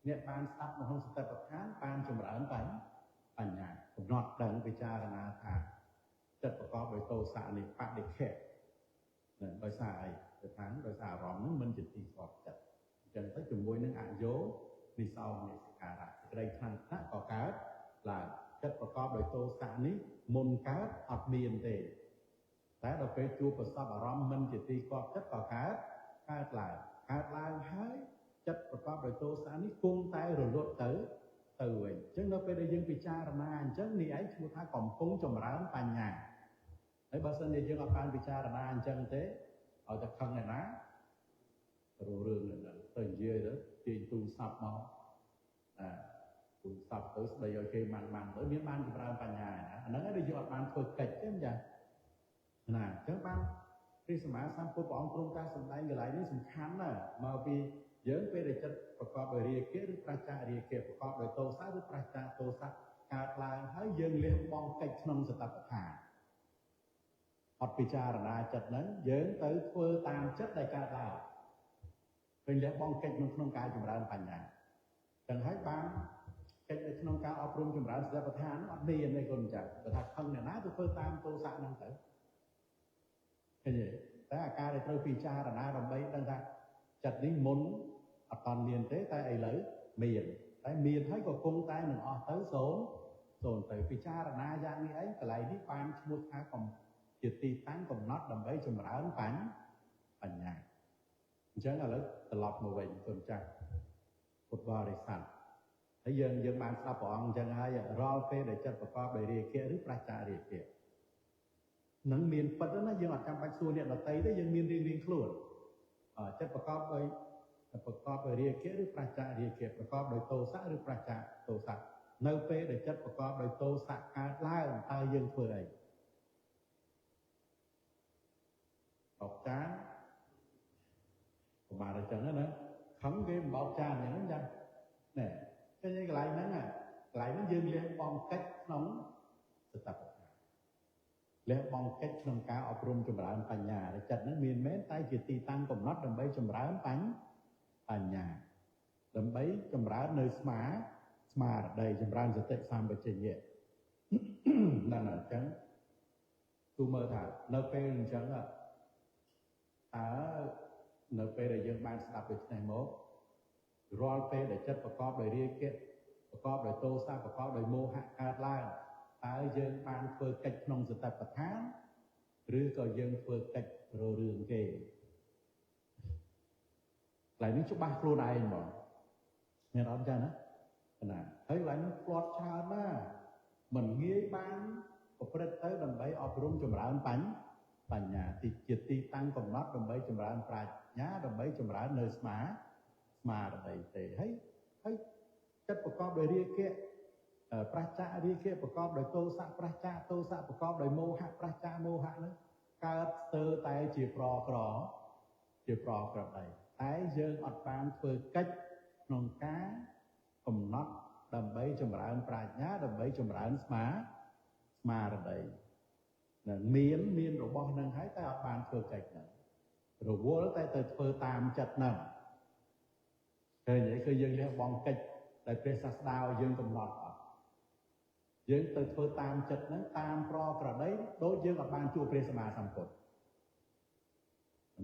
អ្នកបានស្ដាប់ក្នុងសតិប្បដ្ឋានបានចម្រើនបញ្ញាកំណត់ដឹងពិចារណាថាចិត្តប្រកបដោយទោសៈនេះបដិខៈដោយសារអីដោយសារអារម្មណ៍ហ្នឹងមិនជាទីស្គាល់ចិត្តអញ្ចឹងទៅជាមួយនឹងអយោនិសោមនិសការៈសេចក្តីខ្លាំងថ្នាក់ក៏កើតឡើងចិត្តប្រកបដោយទោសៈនេះមុនកើតអត់មានទេតែដល់ពេលជួបប្រសពអារម្មណ៍មិនជាទីស្គាល់ចិត្តក៏កើតឡើងហើយចិត្តប្រកបដោយទោសៈនេះគង់តែរលត់ទៅវិញអញ្ចឹងនៅពេលដែលយើងពិចារណាអញ្ចឹងនេះឯងឈ្មោះថាកំពុងចម្រើនបញ្ញាហើយបើសិនជាយើងអត់បានពិចារណាអញ្ចឹងទេឲ្យតែខឹងឯណារឿងហ្នឹងទៅនិយាយទៅទាញទូរស័ព្ទមកទូរស័ព្ទទៅស្ដីឲ្យគេម៉ាំងទៅមានបានចម្រើនបញ្ញាណាអាហ្នឹងឯងយើងអត់បានធ្វើកិច្ចទេអញ្ចឹងណាអញ្ចឹងបានព្រះសម្មាសម្ពុទ្ធព្រះអង្គទ្រង់តាសម្ដែងកន្លែងនេះសំខាន់ណាស់មកពីយើងពេលដែលចិត្តប្រកបដោយរាគៈឬប្រច្ចារាគៈប្រកបដោយទោសៈឬប្រច្ចាទោសៈកើតឡើងហើយយើងលះបង់កិច្ចក្នុងសតិប្បដ្ឋានអត់ពិចារណាចិត្តហ្នឹងយើងទៅធ្វើតាមចិត្តដែលកើតឡើងពេលលះបង់កិច្ចក្នុងការចម្រើនបញ្ញាចឹងហើយបានកិច្ចនៅក្នុងការអប់រំចម្រើនសតិប្បដ្ឋានអត់មានទេគុណចា៎បើថាខឹងអ្នកណាទៅធ្វើតាមទោសៈហ្នឹងទៅឃើញទេតែអាការដែលត្រូវពិចារណាដើម្បីដឹងថាចិត្តនេះមុនអត់តាន់មានទេតែឥឡូវមានតែមានហើយក៏គង់តែនឹងអស់ទៅសូន្យទៅពិចារណាយ៉ាងនេះឯងកន្លែងនេះបានឈ្មោះថាជាទីតាំងកំណត់ដើម្បីចម្រើនបញ្ញាអញ្ចឹងឥឡូវត្រឡប់មកវិញគុណចាស់ពុទ្ធបរិស័ទហើយយើងបានស្ដាប់ព្រះអង្គអញ្ចឹងហើយរាល់ពេលដែលចិត្តប្រកបដោយរាគៈឬប្រច្ចារាគៈនឹងមានពិតណាយើងអត់ចាំបាច់សួរអ្នកដទៃទេយើងមានរៀងខ្លួនចិត្តប្រកបដោយរាគៈឬប្រច្ចារាគៈប្រកបដោយទោសៈឬប្រច្ចាទោសៈនៅពេលដែលចិត្តប្រកបដោយទោសៈកើតឡើងតើយើងធ្វើអីបោកចានប្រហែលអញ្ចឹងណាខំគេបោកចានយ៉ាងហ្នឹងចាណែឃើញកន្លែងហ្នឹងយើងលះបង់កិច្ចក្នុងសតិប្បដ្ឋានលះបង់កិច្ចក្នុងការអប់រំចម្រើនបញ្ញាចិត្តហ្នឹងមានមែនតែជាទីតាំងកំណត់ដើម្បីចម្រើនបញ្ញាដើម្បីចម្រើននៅស្មារតីចម្រើនសតិសម្បជញ្ញៈนั่นអញ្ចឹងទូមើលថានៅពេលអញ្ចឹងនៅពេលដែលយើងបានស្ដាប់ដូចនេះមករាល់ពេលដែលចិត្តប្រកបដោយរាគៈប្រកបដោយទោសៈប្រកបដោយមោហៈកើតឡើងតើយើងបានធ្វើកិច្ចក្នុងសតិប្បដ្ឋានឬក៏យើងធ្វើកិច្ចររឿងគេកន្លែងនេះច្បាស់ខ្លួនឯងហ្មងមានអត់ចឹងណាហើយកន្លែងនេះផ្លាត់ច្រើនណាស់មិនងាយបានប្រព្រឹត្តទៅដើម្បីអប់រំចម្រើនបញ្ញាជាទីតាំងកំណត់ដើម្បីចម្រើនប្រាជ្ញាដើម្បីចម្រើននៅស្មារតីទេហើយចិត្តប្រកបដោយរាគៈប្រច្ចារាគៈប្រកបដោយទោសៈប្រច្ចាទោសៈប្រកបដោយមោហៈប្រច្ចាមោហៈហ្នឹងកើតស្ទើរតែជាប្រក្រដីតែយើងអត់បានធ្វើកិច្ចក្នុងការកំណត់ដើម្បីចម្រើនប្រាជ្ញាដើម្បីចម្រើនស្មារតីនឹងមានរបស់នឹងហើយតែអត់បានធ្វើកិច្ចហ្នឹងរវល់តែទៅធ្វើតាមចិត្តហ្នឹងឃើញទេគឺយើងលះបង់កិច្ចដែលព្រះសាស្តាឲ្យយើងកំណត់អត់យើងទៅធ្វើតាមចិត្តហ្នឹងតាមប្រក្រតីដូចយើងអត់បានជួបព្រះសម្មាសម្ពុទ្ធ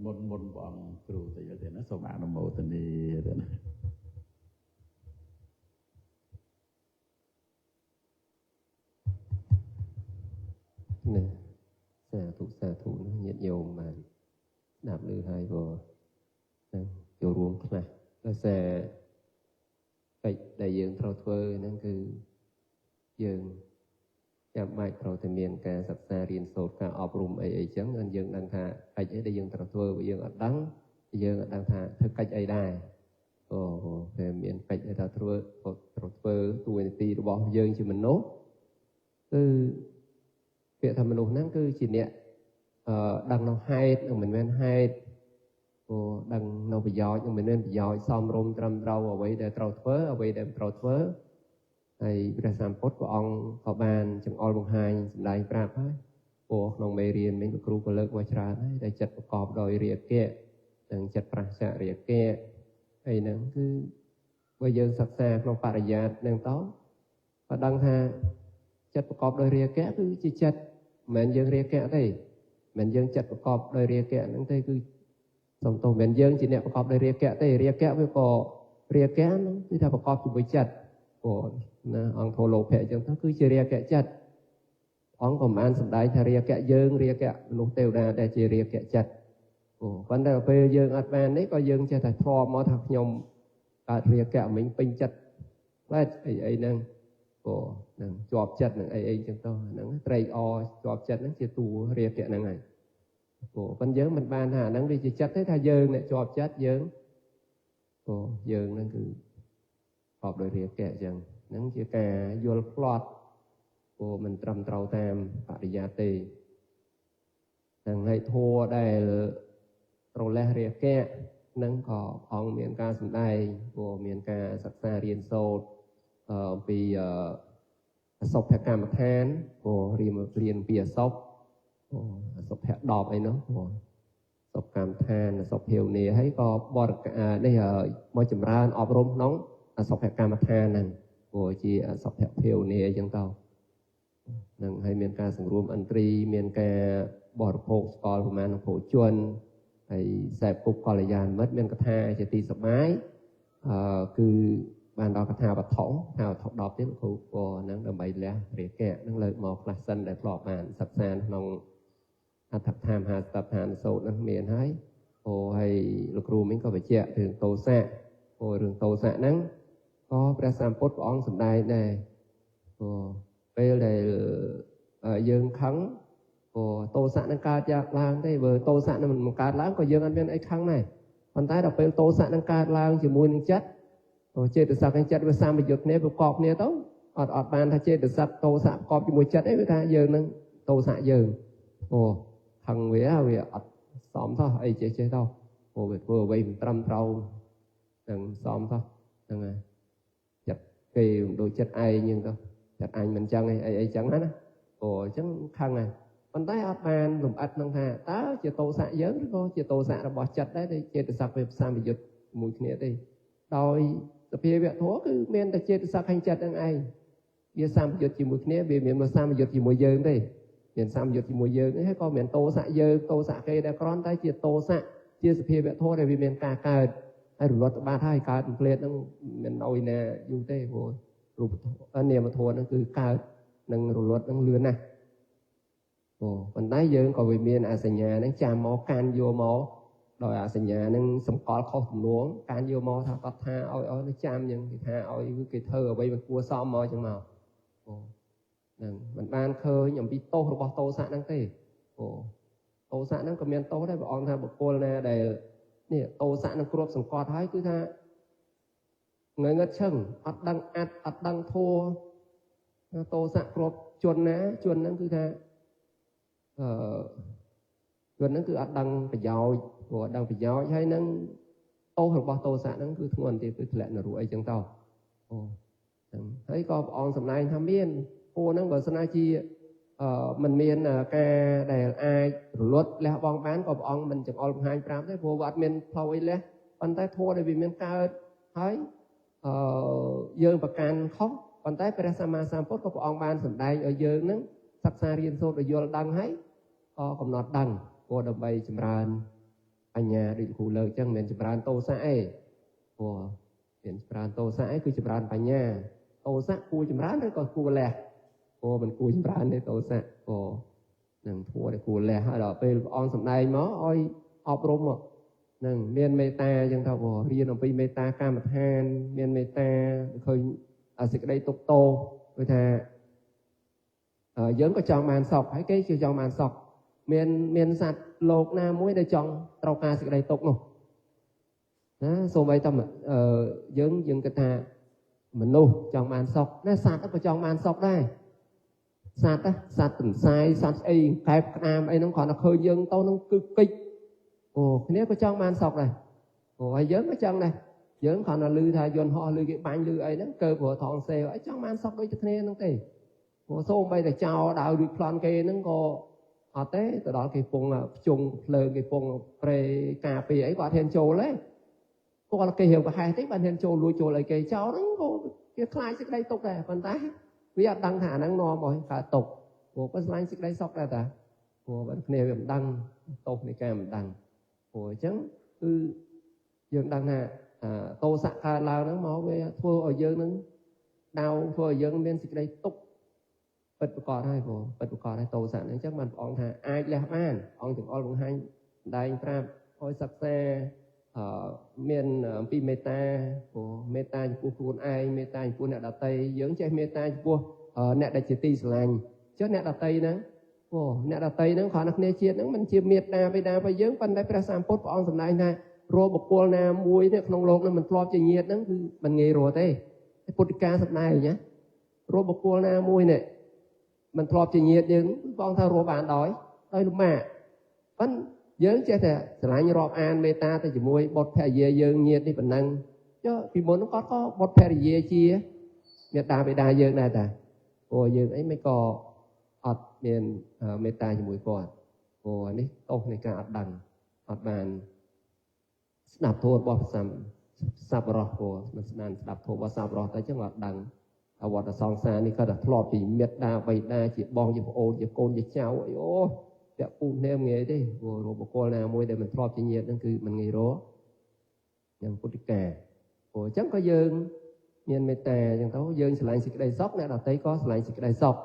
មុនព្រះអង្គគ្រូទៅយកទៀតណាសូមអនុមោទនាទៅណាសាធុញាតិញោមបានស្ដាប់ឮហើយក៏ចូលរួមខ្លះដោយសារកិច្ចដែលយើងត្រូវធ្វើហ្នឹងគឺយើងចាំបាច់ត្រូវតែមានការសិក្សារៀនសូត្រការអប់រំអីចឹងហើយយើងដឹងថាកិច្ចអីដែលយើងត្រូវធ្វើបើយើងអត់ដឹងថាធ្វើកិច្ចអីដែរពេលមានកិច្ចដែលត្រូវធ្វើតួនាទីរបស់យើងជាមនុស្ស cứ việc thầm mình năng cứ chỉ nhẹ đằng nó hay mình nên hay đằng nó bị giỏi nhưng mình nên bị giỏi xong rôm trầm rau ở vậy để trâu thớ ở vậy để trâu thớ hay bây giờ phốt của ông có bàn chẳng oi bằng hai đại prap ấy nông mê riêng mình cรูcó lực qua trà đấy để chặt cọp đòi rìa kẹ đằng chặt prap xạ rìa kẹ hay nè cứ bây giờ sạch xa trong bà già đang táo và đăng ha chặt cọp đòi rìa kẹ cứ chỉ chặt mình dân rìa kẹ đây mình dân chặt cọp đòi rìa kẹ nâng đây cứ xong tổ mình dân chỉ nè cọp đòi rìa kẹ với có rìa kẹ nó cứ theo cọp chỉ với chặt ông thô lô phệ chẳng cứ chỉ rìa kẹ chặt ông còn ăn sầm đáy thà rìa kẹ dân rìa kẹ lúc tiêu ra để chỉ rìa kẹ chặt vấn đề về dân ăn van đấy có dân cho thà thò mò thật nhom cả rìa kẹ mình pin chặt đấy ấy nâng nâng chọp chặt nâng ấy chẳng to nâng tray o chọp chặt nâng chỉ tù rìa kẹ nâng này vấn dân mình ban hà nâng đi chỉ chặt thế thà dân này chọp chặt dân dân nâng cứ họp đôi rìa kẹ chẳng nâng chỉ cả vô plot mình trầm trâu tam bà đi gia tì nâng hay thua đây rồi lẽ rìa kẹ nâng có ông miền ca sẵn đây của miền ca sẵn xa riêng sốt vì sọc hẹp cam than của riêng bìa sọc hẹp đọp ấy nó sọc cam than sọc hiệu nè hay có bọt đây ở môi chùm ra ọp rôm nóng sọc hẹp cam than nè của chị sọc hẹp hiệu nè chẳng tao nâng hay miền ca sẵn rùm ăn tri miền ca bọt phô skol của màn phô chuân hay xẹp cục có là dàn mất miền ca tha chỉ tì sập mái cứ ban đó ca tha và thỏng hào thọc đọp tiếp khu của nâng đầm bày lẽ rỉa kẹ nâng lợi một là sân để lọp bàn sập sàn nông thập tham hà tập hàn sâu nâng miền hay hay lục rù mình có phải chẹ thường tô xạ rừng tô xạ nâng có pra sam pốt của ông sầm đai này bây là dương khắng tô xạ nâng ca chạc lang thế vừa tô xạ nâng một cát láng có dương ăn viên ấy khắng này còn tái đọc bây tô xạ nâng ca lang chỉ mùi nâng chất chơi từ sạc anh chất với sam bị giật nè với cọp nè tấu ọt bàn ta chơi từ sạc tô xạ cọp chỉ mùi chất ấy với ta dương nâng tô xạ dương thằng vía ọt xóm thôi ấy chơi đâu vừa bây mình trầm trâu đừng xóm thôi đừng này chặt kỳ đôi chất ai nhưng đâu chặt anh mình chân ấy chẳng hết á chẳng khăn này còn tái ọt bàn lùm ạch nâng hà tá chơi tô xạ dớn thôi chơi tô xạ là bỏ chặt đấy đi chơi từ sạc với sam bị giật mùi nè đi đòi tập phía việc thố cứ men ta chơi sạc hành chặt đang ai bia sam giật chỉ một nè bia miền mà sam giật chỉ một giờ đây miền sam giật chỉ một giờ hay có miền tô xạ giờ tô xạ cây đã con tay chia tô xạ chia tập phía việc thố này vì miền cà cà hay rụt ba thay cà lên nó miền nồi nè du tê rồi rụt anh em mà thua nó cứ cà nâng rụt nó lươn này còn tay giờ còn vì miền à sài nhà nó chạm máu can vô máu đòi à sài nhà nâng sầm cỏ khâu thủng luống can vô mò thà tắt tha oi nó chạm nhưng thì tha oi cái thơ ở đây mình cua xóm mò chẳng màu mình ban khơi nhầm bị tô rồi bỏ tô sạn năng tê tô sạn năng cầm miền tô đấy bọn tha bậc cô này để nè tô sạn năng cướp sầm cỏ thái cứ tha người ngất chừng ắt đăng thua tô sạn cướp chuồn năng cứ tha chuồn năng cứ ắt đăng phải giàu của đang phải gió hay nâng tô hoặc bao tô xạ nâng cứ nguồn thì cứ lệ là ruồi chẳng tao thấy có ông sầm này tham miên nâng vào sân ai chi mình miên ca để ai luật lẽ bong bán có ông mình chẳng ông hai trăm thế vô vặt miên thâu ấy lẽ bàn tay thua để vì miên cao thấy dương và can khóc bàn tay phải sama sampot có ông ban sầm đây ở dương nâng sắp xa riêng sốt ở vô đăng hay còn nọt đăng vô đầm bay chìm ran anh nhà định cụ lợi chẳng miền chụp ran tô xã ấy miền chụp ran tô xã ấy cứ chụp ran anh nhà tô xã cua chụp ran đấy còn cua lẹ mình cua chụp ran đấy tô xã nâng thua để cua lẹ hay là về on sầm này nó oi ọp rôm nâng miền meta chẳng thao riêng ở bên meta cam mặt han miền meta khơi ở dịch đây tục tô với thà giống có chọn màn sọc hay cái chưa chọn màn sọc miền sạt lột na muối để chọn trâu ca sự đây tốt không đó số mấy tâm dướng cái ta mình nu chọn màn sọc nó sạt nó có chọn màn sọc đây sát á sát từng sai sát ấy kẹp nam ấy nó còn là khơi dương tao nó cứ kích ồ cái này có trong ban sọc này ồ hay dớn cái chân này dớn còn là lư thay dồn họ lư cái bánh lư ấy nó cơ của thằng xe ấy trong ban sọc đấy cho nên nó tê ồ số bây giờ chào đào được plan kia nó có ở tế từ đó cái vùng trùng lơ cái vùng pre cà phê ấy qua thiên châu lấy còn là cái hiểu của hai tích ban thiên châu lùi châu lại cái cháu nó có cái khai sức đây tục này còn tái vì đăng thả năng no mọi cả tục của có slide sức đây sọc ra ta của vẫn nêu điểm đăng tục này kèm đăng của chấn cứ dương đăng hạ tô sạ ca lao nó máu về thua ở dương nó đau thua ở dương bên sức đây tục bật cỏ đây của bật cỏ đây tô sạ nó chắc mình ông thà ai lẽ ban ôngถึง all ของให้ได้ครับคอยสักแต่miền pi meta của meta của cuốn ai meta của nẹt đặt tay dưỡng chơi meta của nẹt đặt chỉ tì sành chứ nẹt đặt tay nữa nẹt đặt tay nó khỏi nẹt nê chiết nó mình chia miệt đaไปdưỡng phầnได้ประสามปุ๊บôngสำนักนะรัวบกวลนะมวยเนี่ยក្នុងโลกนั้นมันครอบจะเงียดนั้นคือมันเงยรัวเต้ពុទ្ធិកាสำนักอย่างเงี้ยรัวบกวลนะมวยเนี่ยมันครอบจะเงียดយើងបងថាรัวបានដោយលំម៉ាប៉ុន្តែយើងចេះតែស្រឡាញ់រាប់អានមេត្តាទៅជាមួយបុត្រភរិយាយើងញាតិនេះប៉ុណ្ណឹងចុះពីមុនគាត់ក៏បុត្រភរិយាជាមេត្តាបិតាយើងដែរតាព្រោះយើងអីមិនក៏អត់មានមេត្តាជាមួយគាត់ព្រោះនេះទោសនៃការអត់ដឹងអត់បានស្ដាប់ធម៌របស់ព្រះសប្បុរសព្រោះមិនស្ដាប់ធម៌របស់សប្បុរសតែចឹងអត់ដឹងអវត្តសង្សារនេះគាត់តែធ្លាប់ពីមេត្តាបិតាជាបងជាប្អូនជាកូនជាចៅអីអូពាក់ពូននេះងាយទេព្រោះរបុគ្គលណាមួយដែលមិនធ្លាប់ជាញាតិហ្នឹងគឺមិនងាយរកយ៉ាងពុទ្ធិកាព្រោះអញ្ចឹងក៏យើងមានមេត្តាអញ្ចឹងទៅយើងឆ្លាញ់សេចក្តីសុខអ្នកដទៃក៏ឆ្លាញ់សេចក្តីសុខ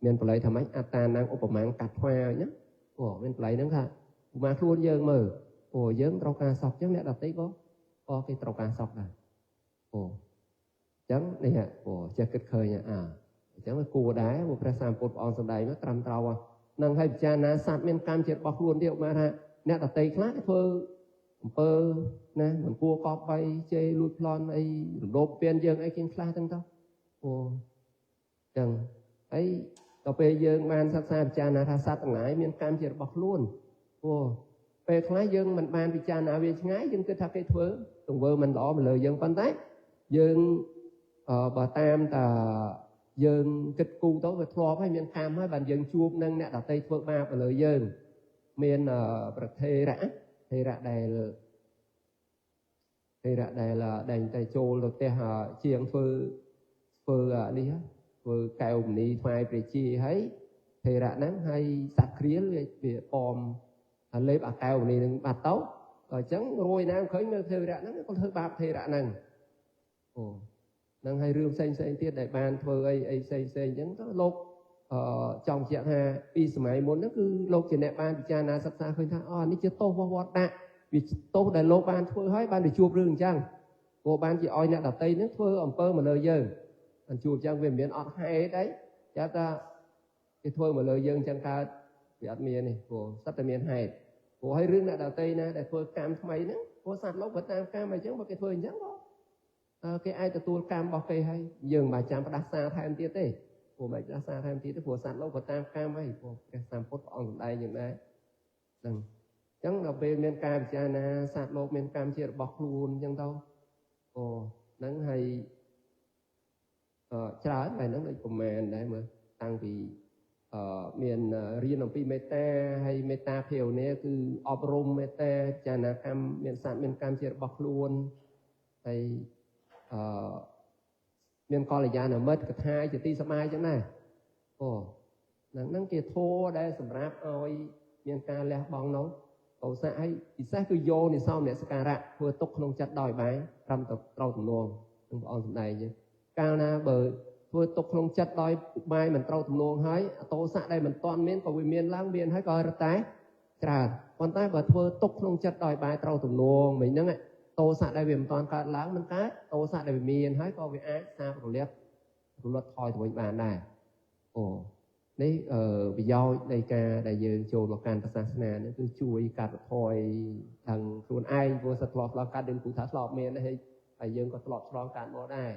មានបល័យថាម៉េចអត្តានាងឧបមាកាត់ថ្វាអញ្ចឹងព្រោះមានបល័យហ្នឹងថាឧបមាខ្លួនយើងមើលព្រោះយើងត្រូវការសុខអញ្ចឹងអ្នកដទៃក៏គេត្រូវការសុខដែរព្រោះអញ្ចឹងនេះព្រោះចេះគិតឃើញអញ្ចឹងវាគួរដែរព្រោះព្រះសម្ពុទ្ធព្រះអង្គសម្ដែងមកត្រឹមត្រូវនឹងឲ្យពិចារណាសត្វមានកម្មជារបស់ខ្លួនទៀតមកថាអ្នកដតីខ្លះគេធ្វើអំពើណាមិនគួរកប់បីជេរលួចប្លន់អីរំលោភពៀនយើងអីគេខ្លះទាំងទៅអូចឹងហើយដល់ពេលយើងបានសិក្សាពិចារណាថាសត្វទាំងឡាយមានកម្មជារបស់ខ្លួនអូពេលខ្លះយើងមិនបានពិចារណាវាឆ្ងាយយើងគិតថាគេធ្វើទង្វើមិនល្អមកលើយើងប៉ុន្តែយើងបើតាមតាយើងគិតគូទៅវាធ្លាប់ហើយមានកម្មហើយបានយើងជួបនឹងអ្នកដតីធ្វើបាបទៅលើយើងមានប្រធេរៈដែលតែចូលទៅផ្ទះជាងធ្វើនេះធ្វើកែវមនីថ្វាយព្រះជាហើយធេរៈហ្នឹងហើយសាក់គ្រៀលវាប៉មលេបអាកែវមនីនឹងបាត់ទៅអញ្ចឹងរួយណាឃើញមើលធេរៈហ្នឹងគាត់ធ្វើបាបធេរៈហ្នឹងអូនឹងឲ្យរឿងផ្សេងទៀតដែលបានធ្វើអីផ្សេងអញ្ចឹងទៅលោកចង់បញ្ជាក់ថាពីសម័យមុនហ្នឹងគឺលោកជាអ្នកបានពិចារណាសិក្សាឃើញថានេះជាទោសរបស់វត្តដាក់វាទោសដែលលោកបានធ្វើហើយបានទៅជួបរឿងអញ្ចឹងព្រោះបានជាឲ្យអ្នកដតីហ្នឹងធ្វើអំពើមកលើយើងបានជួបអញ្ចឹងវាមិនមានអត់ហេតុអីចាថាគេធ្វើមកលើយើងអញ្ចឹងកើតវាអត់មានទេព្រោះសិតតែមានហេតុព្រោះឲ្យរឿងអ្នកដតីណាដែលធ្វើកម្មថ្មីហ្នឹងព្រោះសត្វលោកក៏តាមកម្មអញ្ចឹងបើគេធ្វើអញ្ចឹងគេអាចទទួលកម្មរបស់គេហើយយើងមិនចាំផ្ដាសាថែមទៀតទេព្រោះមិនផ្ដាសាថែមទៀតទេព្រោះសត្វលោកក៏តាមកម្មហើយព្រោះព្រះសម្ពុទ្ធព្រះអង្គសម្ដែងយ៉ាងដែរហ្នឹងអញ្ចឹងដល់ពេលមានការពិចារណាសត្វលោកមានកម្មជារបស់ខ្លួនអញ្ចឹងទៅហ្នឹងហើយច្រើនតែហ្នឹងដូចប្រមាណដែរមើលតាំងពីមានរៀនអំពីមេត្តាហើយមេត្តាភាវនាគឺអប់រំមេត្តាពិចារណាកម្មមានសត្វមានកម្មជារបស់ខ្លួនហើយមានកល្យាណមិត្តកថាជាទីសមាយចឹងដែរហ្នឹងជាធម៌ដែលសម្រាប់ឲ្យមានការលះបង់នោះកោសៈឲ្យពិសេសគឺយោនិសោមអ្នកសការៈធ្វើទុកក្នុងចិត្តដោយបែរត្រឹមត្រូវទំនួងនឹងព្រះអង្គសម្ដែងចឹងកាលណាបើធ្វើទុកក្នុងចិត្តដោយឧបាយមិនត្រូវទំនួងហើយអតោសៈដែលមិនតាន់មានក៏វាមានឡើងមានហើយក៏រត់តែច្រើនប៉ុន្តែបើធ្វើទុកក្នុងចិត្តដោយបែរត្រូវទំនួងមិនហ្នឹងតោសៈដែលវាមិនតាន់កើតឡើងមិនកើតតោសៈដែលវាមានហើយក៏វាអាចសាបរលាត់ថយទៅវិញបានដែរនេះប្រយោជន៍នៃការដែលយើងចូលមកកាន់សាសនានេះគឺជួយកាត់បន្ថយទាំងខ្លួនឯងព្រោះសត្វធ្លាប់ឆ្លងកាត់យើងគូថាធ្លាប់មានហើយយើងក៏ធ្លាប់ឆ្លងកាត់មកដែរ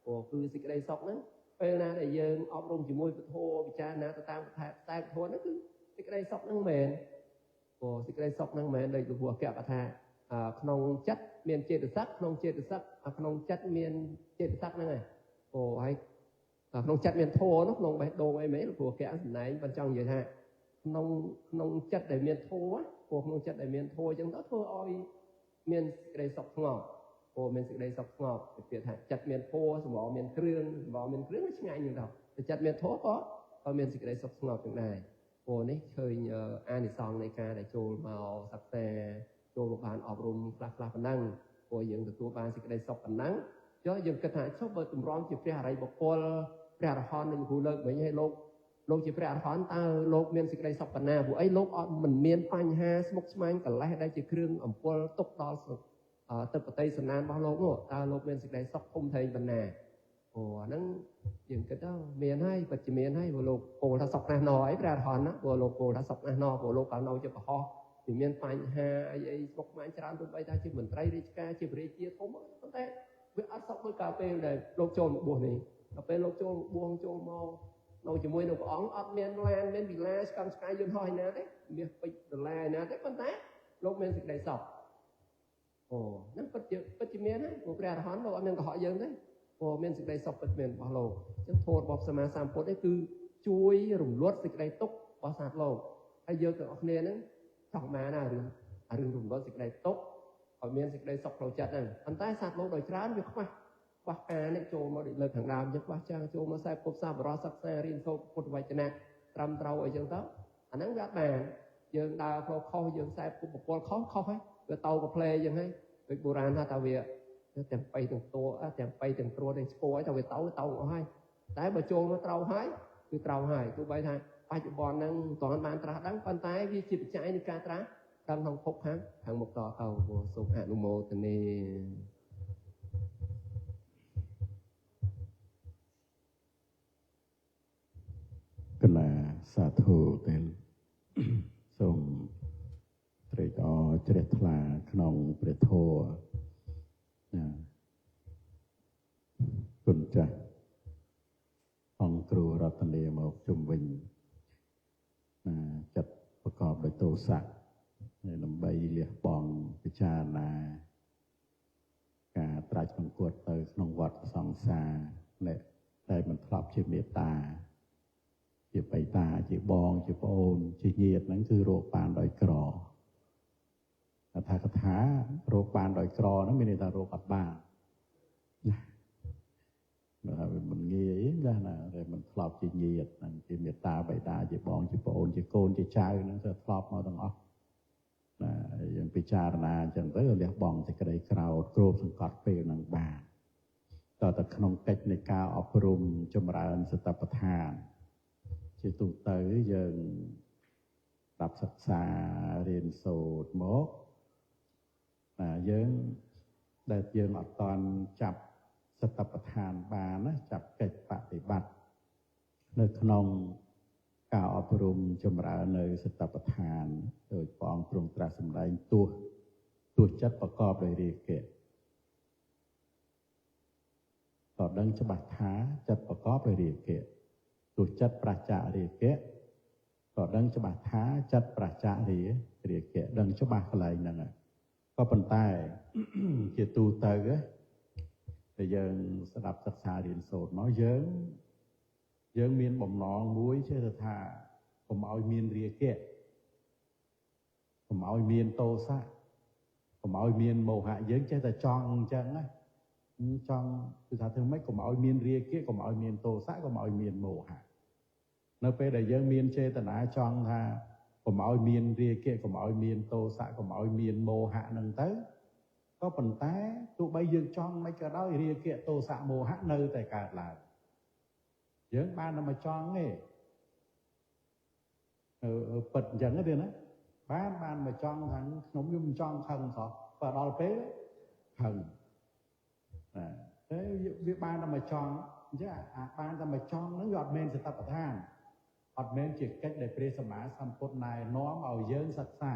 ព្រោះគឺសេចក្តីសុខហ្នឹង ពេលណាដែលយើងអប់រំជាមួយពធពិចារណាទៅតាមតែពធហ្នឹងគឺសេចក្តីសុខហ្នឹងមែនព្រោះសេចក្តីសុខហ្នឹងមែនដោយលោកអគ្គកថាក្នុងចិត្តមានចេតសិកក្នុងចេតសិកក្នុងចិត្តមានចេតសិកហ្នឹងហើយព្រោះហើយក្នុងចិត្តមានធម៌នោះក្នុងបេះដូងអីមែនលោកអគ្គសម្ដែងបានចង់និយាយថាក្នុងចិត្តដែលមានធម៌ព្រោះក្នុងចិត្តដែលមានធម៌អញ្ចឹងទៅធ្វើឲ្យមានសេចក្តីសុខស្ងប់ព្រោះមានសេចក្តីសុខស្ងប់គេពាក្យថាចិត្តមានធម៌សម្បល់មានគ្រឿងសម្បល់មានគ្រឿងឆ្ងាញ់ហ្នឹងទៅតែចិត្តមានធម៌ក៏មានសេចក្តីសុខស្ងប់ទាំងដែរព្រោះនេះឃើញអានិសង្សនៃការដែលចូលមកសិក្សាចូលមកបានអប់រំខ្លះៗប៉ុណ្ណឹងព្រោះយើងទទួលបានសេចក្តីសុខប៉ុណ្ណឹងយើងគិតថាចុះបើទម្រាំជាព្រះអរិយបុគ្គលព្រះអរហន្តនឹងគ្រូលើកវិញឲ្យលោកជាព្រះអរហន្តតើលោកមានសេចក្តីសុខប៉ុណ្ណាព្រោះអីលោកអត់មិនមានបញ្ហាស្មុគស្មាញកលេសដែលជាគ្រឿងអំពើទុកដល់ទឹកបតីសណានរបស់លោកនោះតើលោកមានសេចក្តីសុខធំធេងប៉ុណ្ណាព្រោះអាហ្នឹងយើងគិតទៅមានហើយពិតជាមានហើយព្រោះលោកពោលថាសុខណាស់ណអីព្រះអរហន្តណាព្រោះលោកពោលថាសុខណាស់ណព្រោះលោកក៏នៅជាកុហកវាមានបញ្ហាអីស្មុគស្មាញច្រើនទោះបីថាជាមន្ត្រីរាជការជាព្រះរាជាធំប៉ុន្តែវាអត់សុខដូចកាលពេលដែលលោកចូលមកបួសនេះដល់ពេលលោកចូលបួសចូលមកនៅជាមួយនឹងព្រះអង្គអត់មានឡានមានវិឡាស្កំស្កាយយន្តហោះឯណាទេមាសពេជ្រដុល្លារឯណាទេប៉ុន្តែលោកមានសេចក្តីសុខហ្នឹងពិតជាមានហើយព្រោះព្រះអរហន្តលោកអត់មានកុហកយើងទេព្រោះមានសេចក្តីសុខពិតមែនរបស់លោកអញ្ចឹងធម៌របស់សម្មាសម្ពុទ្ធនេះគឺជួយរំលត់សេចក្តីទុក្ខរបស់សាស្ត្រលោកហើយយើងទាំងអស់គ្នាហ្នឹងចង់បានណារឿងរំលត់សេចក្តីទុក្ខឲ្យមានសេចក្តីសុខផ្លូវចិត្តហ្នឹងប៉ុន្តែសាស្ត្រលោកដោយច្រើនវាខ្វះការនេះចូលមកដូចលើកខាងដើមអញ្ចឹងខ្វះចាស់ចូលមកខ្សែគប់សាបរោះសិក្សារៀនសូត្រពុទ្ធវចនៈត្រឹមត្រូវអីចឹងទៅអាហ្នឹងវាអត់បានយើងដើរខុសយើងខ្សែគប់បពលខុសហើយវាតោកផ្លេចឹងហើយដូចបុរាណថាវាទាំងបៃទាំងតួទាំងបៃទាំងត្រួតទាំងឈ្មោះឲ្យតែវាតោអស់ហើយតែបើចូលមកត្រូវហើយគឺត្រូវហើយទោះបីថាបច្ចុប្បន្នហ្នឹងមិនទាន់បានត្រាស់ដឹងប៉ុន្តែវាជាបច្ច័យនៃការត្រាស់ដឹងក្នុងភពខាងមុខតទៅសូមអនុមោទនាកណាសាធុទាំងសូមត្រេកអរជ្រះថ្លាក្នុងព្រះធម៌គុណចាស់អង្គគ្រូរតនាមកជុំវិញចិត្តប្រកបដោយទោសៈដើម្បីលះបង់ពិចារណាការត្រាច់សង្កត់ទៅក្នុងវដ្តសង្សារអ្នកតែមិនធ្លាប់ជាមេត្តាជាបៃតាជាបងជាប្អូនជាញាតិហ្នឹងគឺរកបានដោយក្រអថាកថារកបានដោយក្រហ្នឹងមានន័យថារកអត់បានណាបើមិនងាយណាតែមិនធ្លាប់ជាញាតិហ្នឹងជាមេត្តាបៃតាជាបងជាប្អូនជាកូនជាចៅហ្នឹងទៅធ្លាប់មកទាំងអស់ណាយើងពិចារណាអញ្ចឹងទៅលះបង់សេចក្តីក្រោធគ្របសង្កត់ពេលហ្នឹងបានតើតែក្នុងកិច្ចនៃការអប់រំចម្រើនសតិប្បដ្ឋានជាទូទៅយើងស្ដាប់សិក្សារៀនសូត្រមកយើងដែលយើងអត់តាន់ចាប់សតិប្បដ្ឋានបានណាចាប់កិច្ចបប្រតិបត្តិនៅក្នុងការអប់រំចម្រើននៅសតិប្បដ្ឋានដោយព្រះអង្គទ្រង់ត្រាស់សម្ដែងទោះចិត្តប្រកបដោយរាគៈក៏ដឹងច្បាស់ថាចិត្តប្រកបដោយរាគៈទោះចិត្តប្រឆារាគៈក៏ដឹងច្បាស់ថាចិត្តប្រឆារាគៈដឹងច្បាស់កន្លែងហ្នឹងក៏ប៉ុន្តែជាទូទៅតែយើងស្ដាប់សិក្សារៀនសូត្រមកយើងមានបំណងមួយចេះថាកុំឲ្យមានរាគៈកុំឲ្យមានទោសៈកុំឲ្យមានមោហៈយើងចេះតែចង់អញ្ចឹងណាចង់គឺថាធ្វើម៉េចកុំឲ្យមានរាគៈកុំឲ្យមានទោសៈកុំឲ្យមានមោហៈនៅពេលដែលយើងមានចេតនាចង់ថាកុំឲ្យមានរាគៈកុំឲ្យមានទោសៈកុំឲ្យមានមោហៈហ្នឹងទៅក៏ប៉ុន្តែទោះបីយើងចង់មិនក៏ដោយរាគៈទោសៈមោហៈនៅតែកើតឡើងយើងបានតែមកចង់ទេពិតអញ្ចឹងទេណាបានមកចង់ថាខ្ញុំមិនចង់ខឹងសោះបើដល់ពេលខឹងតែវាបានតែមកចង់អញ្ចឹងបានតែមកចង់ហ្នឹងវាអត់មែនសតិប្បដ្ឋានអត់មែនជាកិច្ចដែលព្រះសម្មាសម្ពុទ្ធណែនាំឲ្យយើងសិក្សា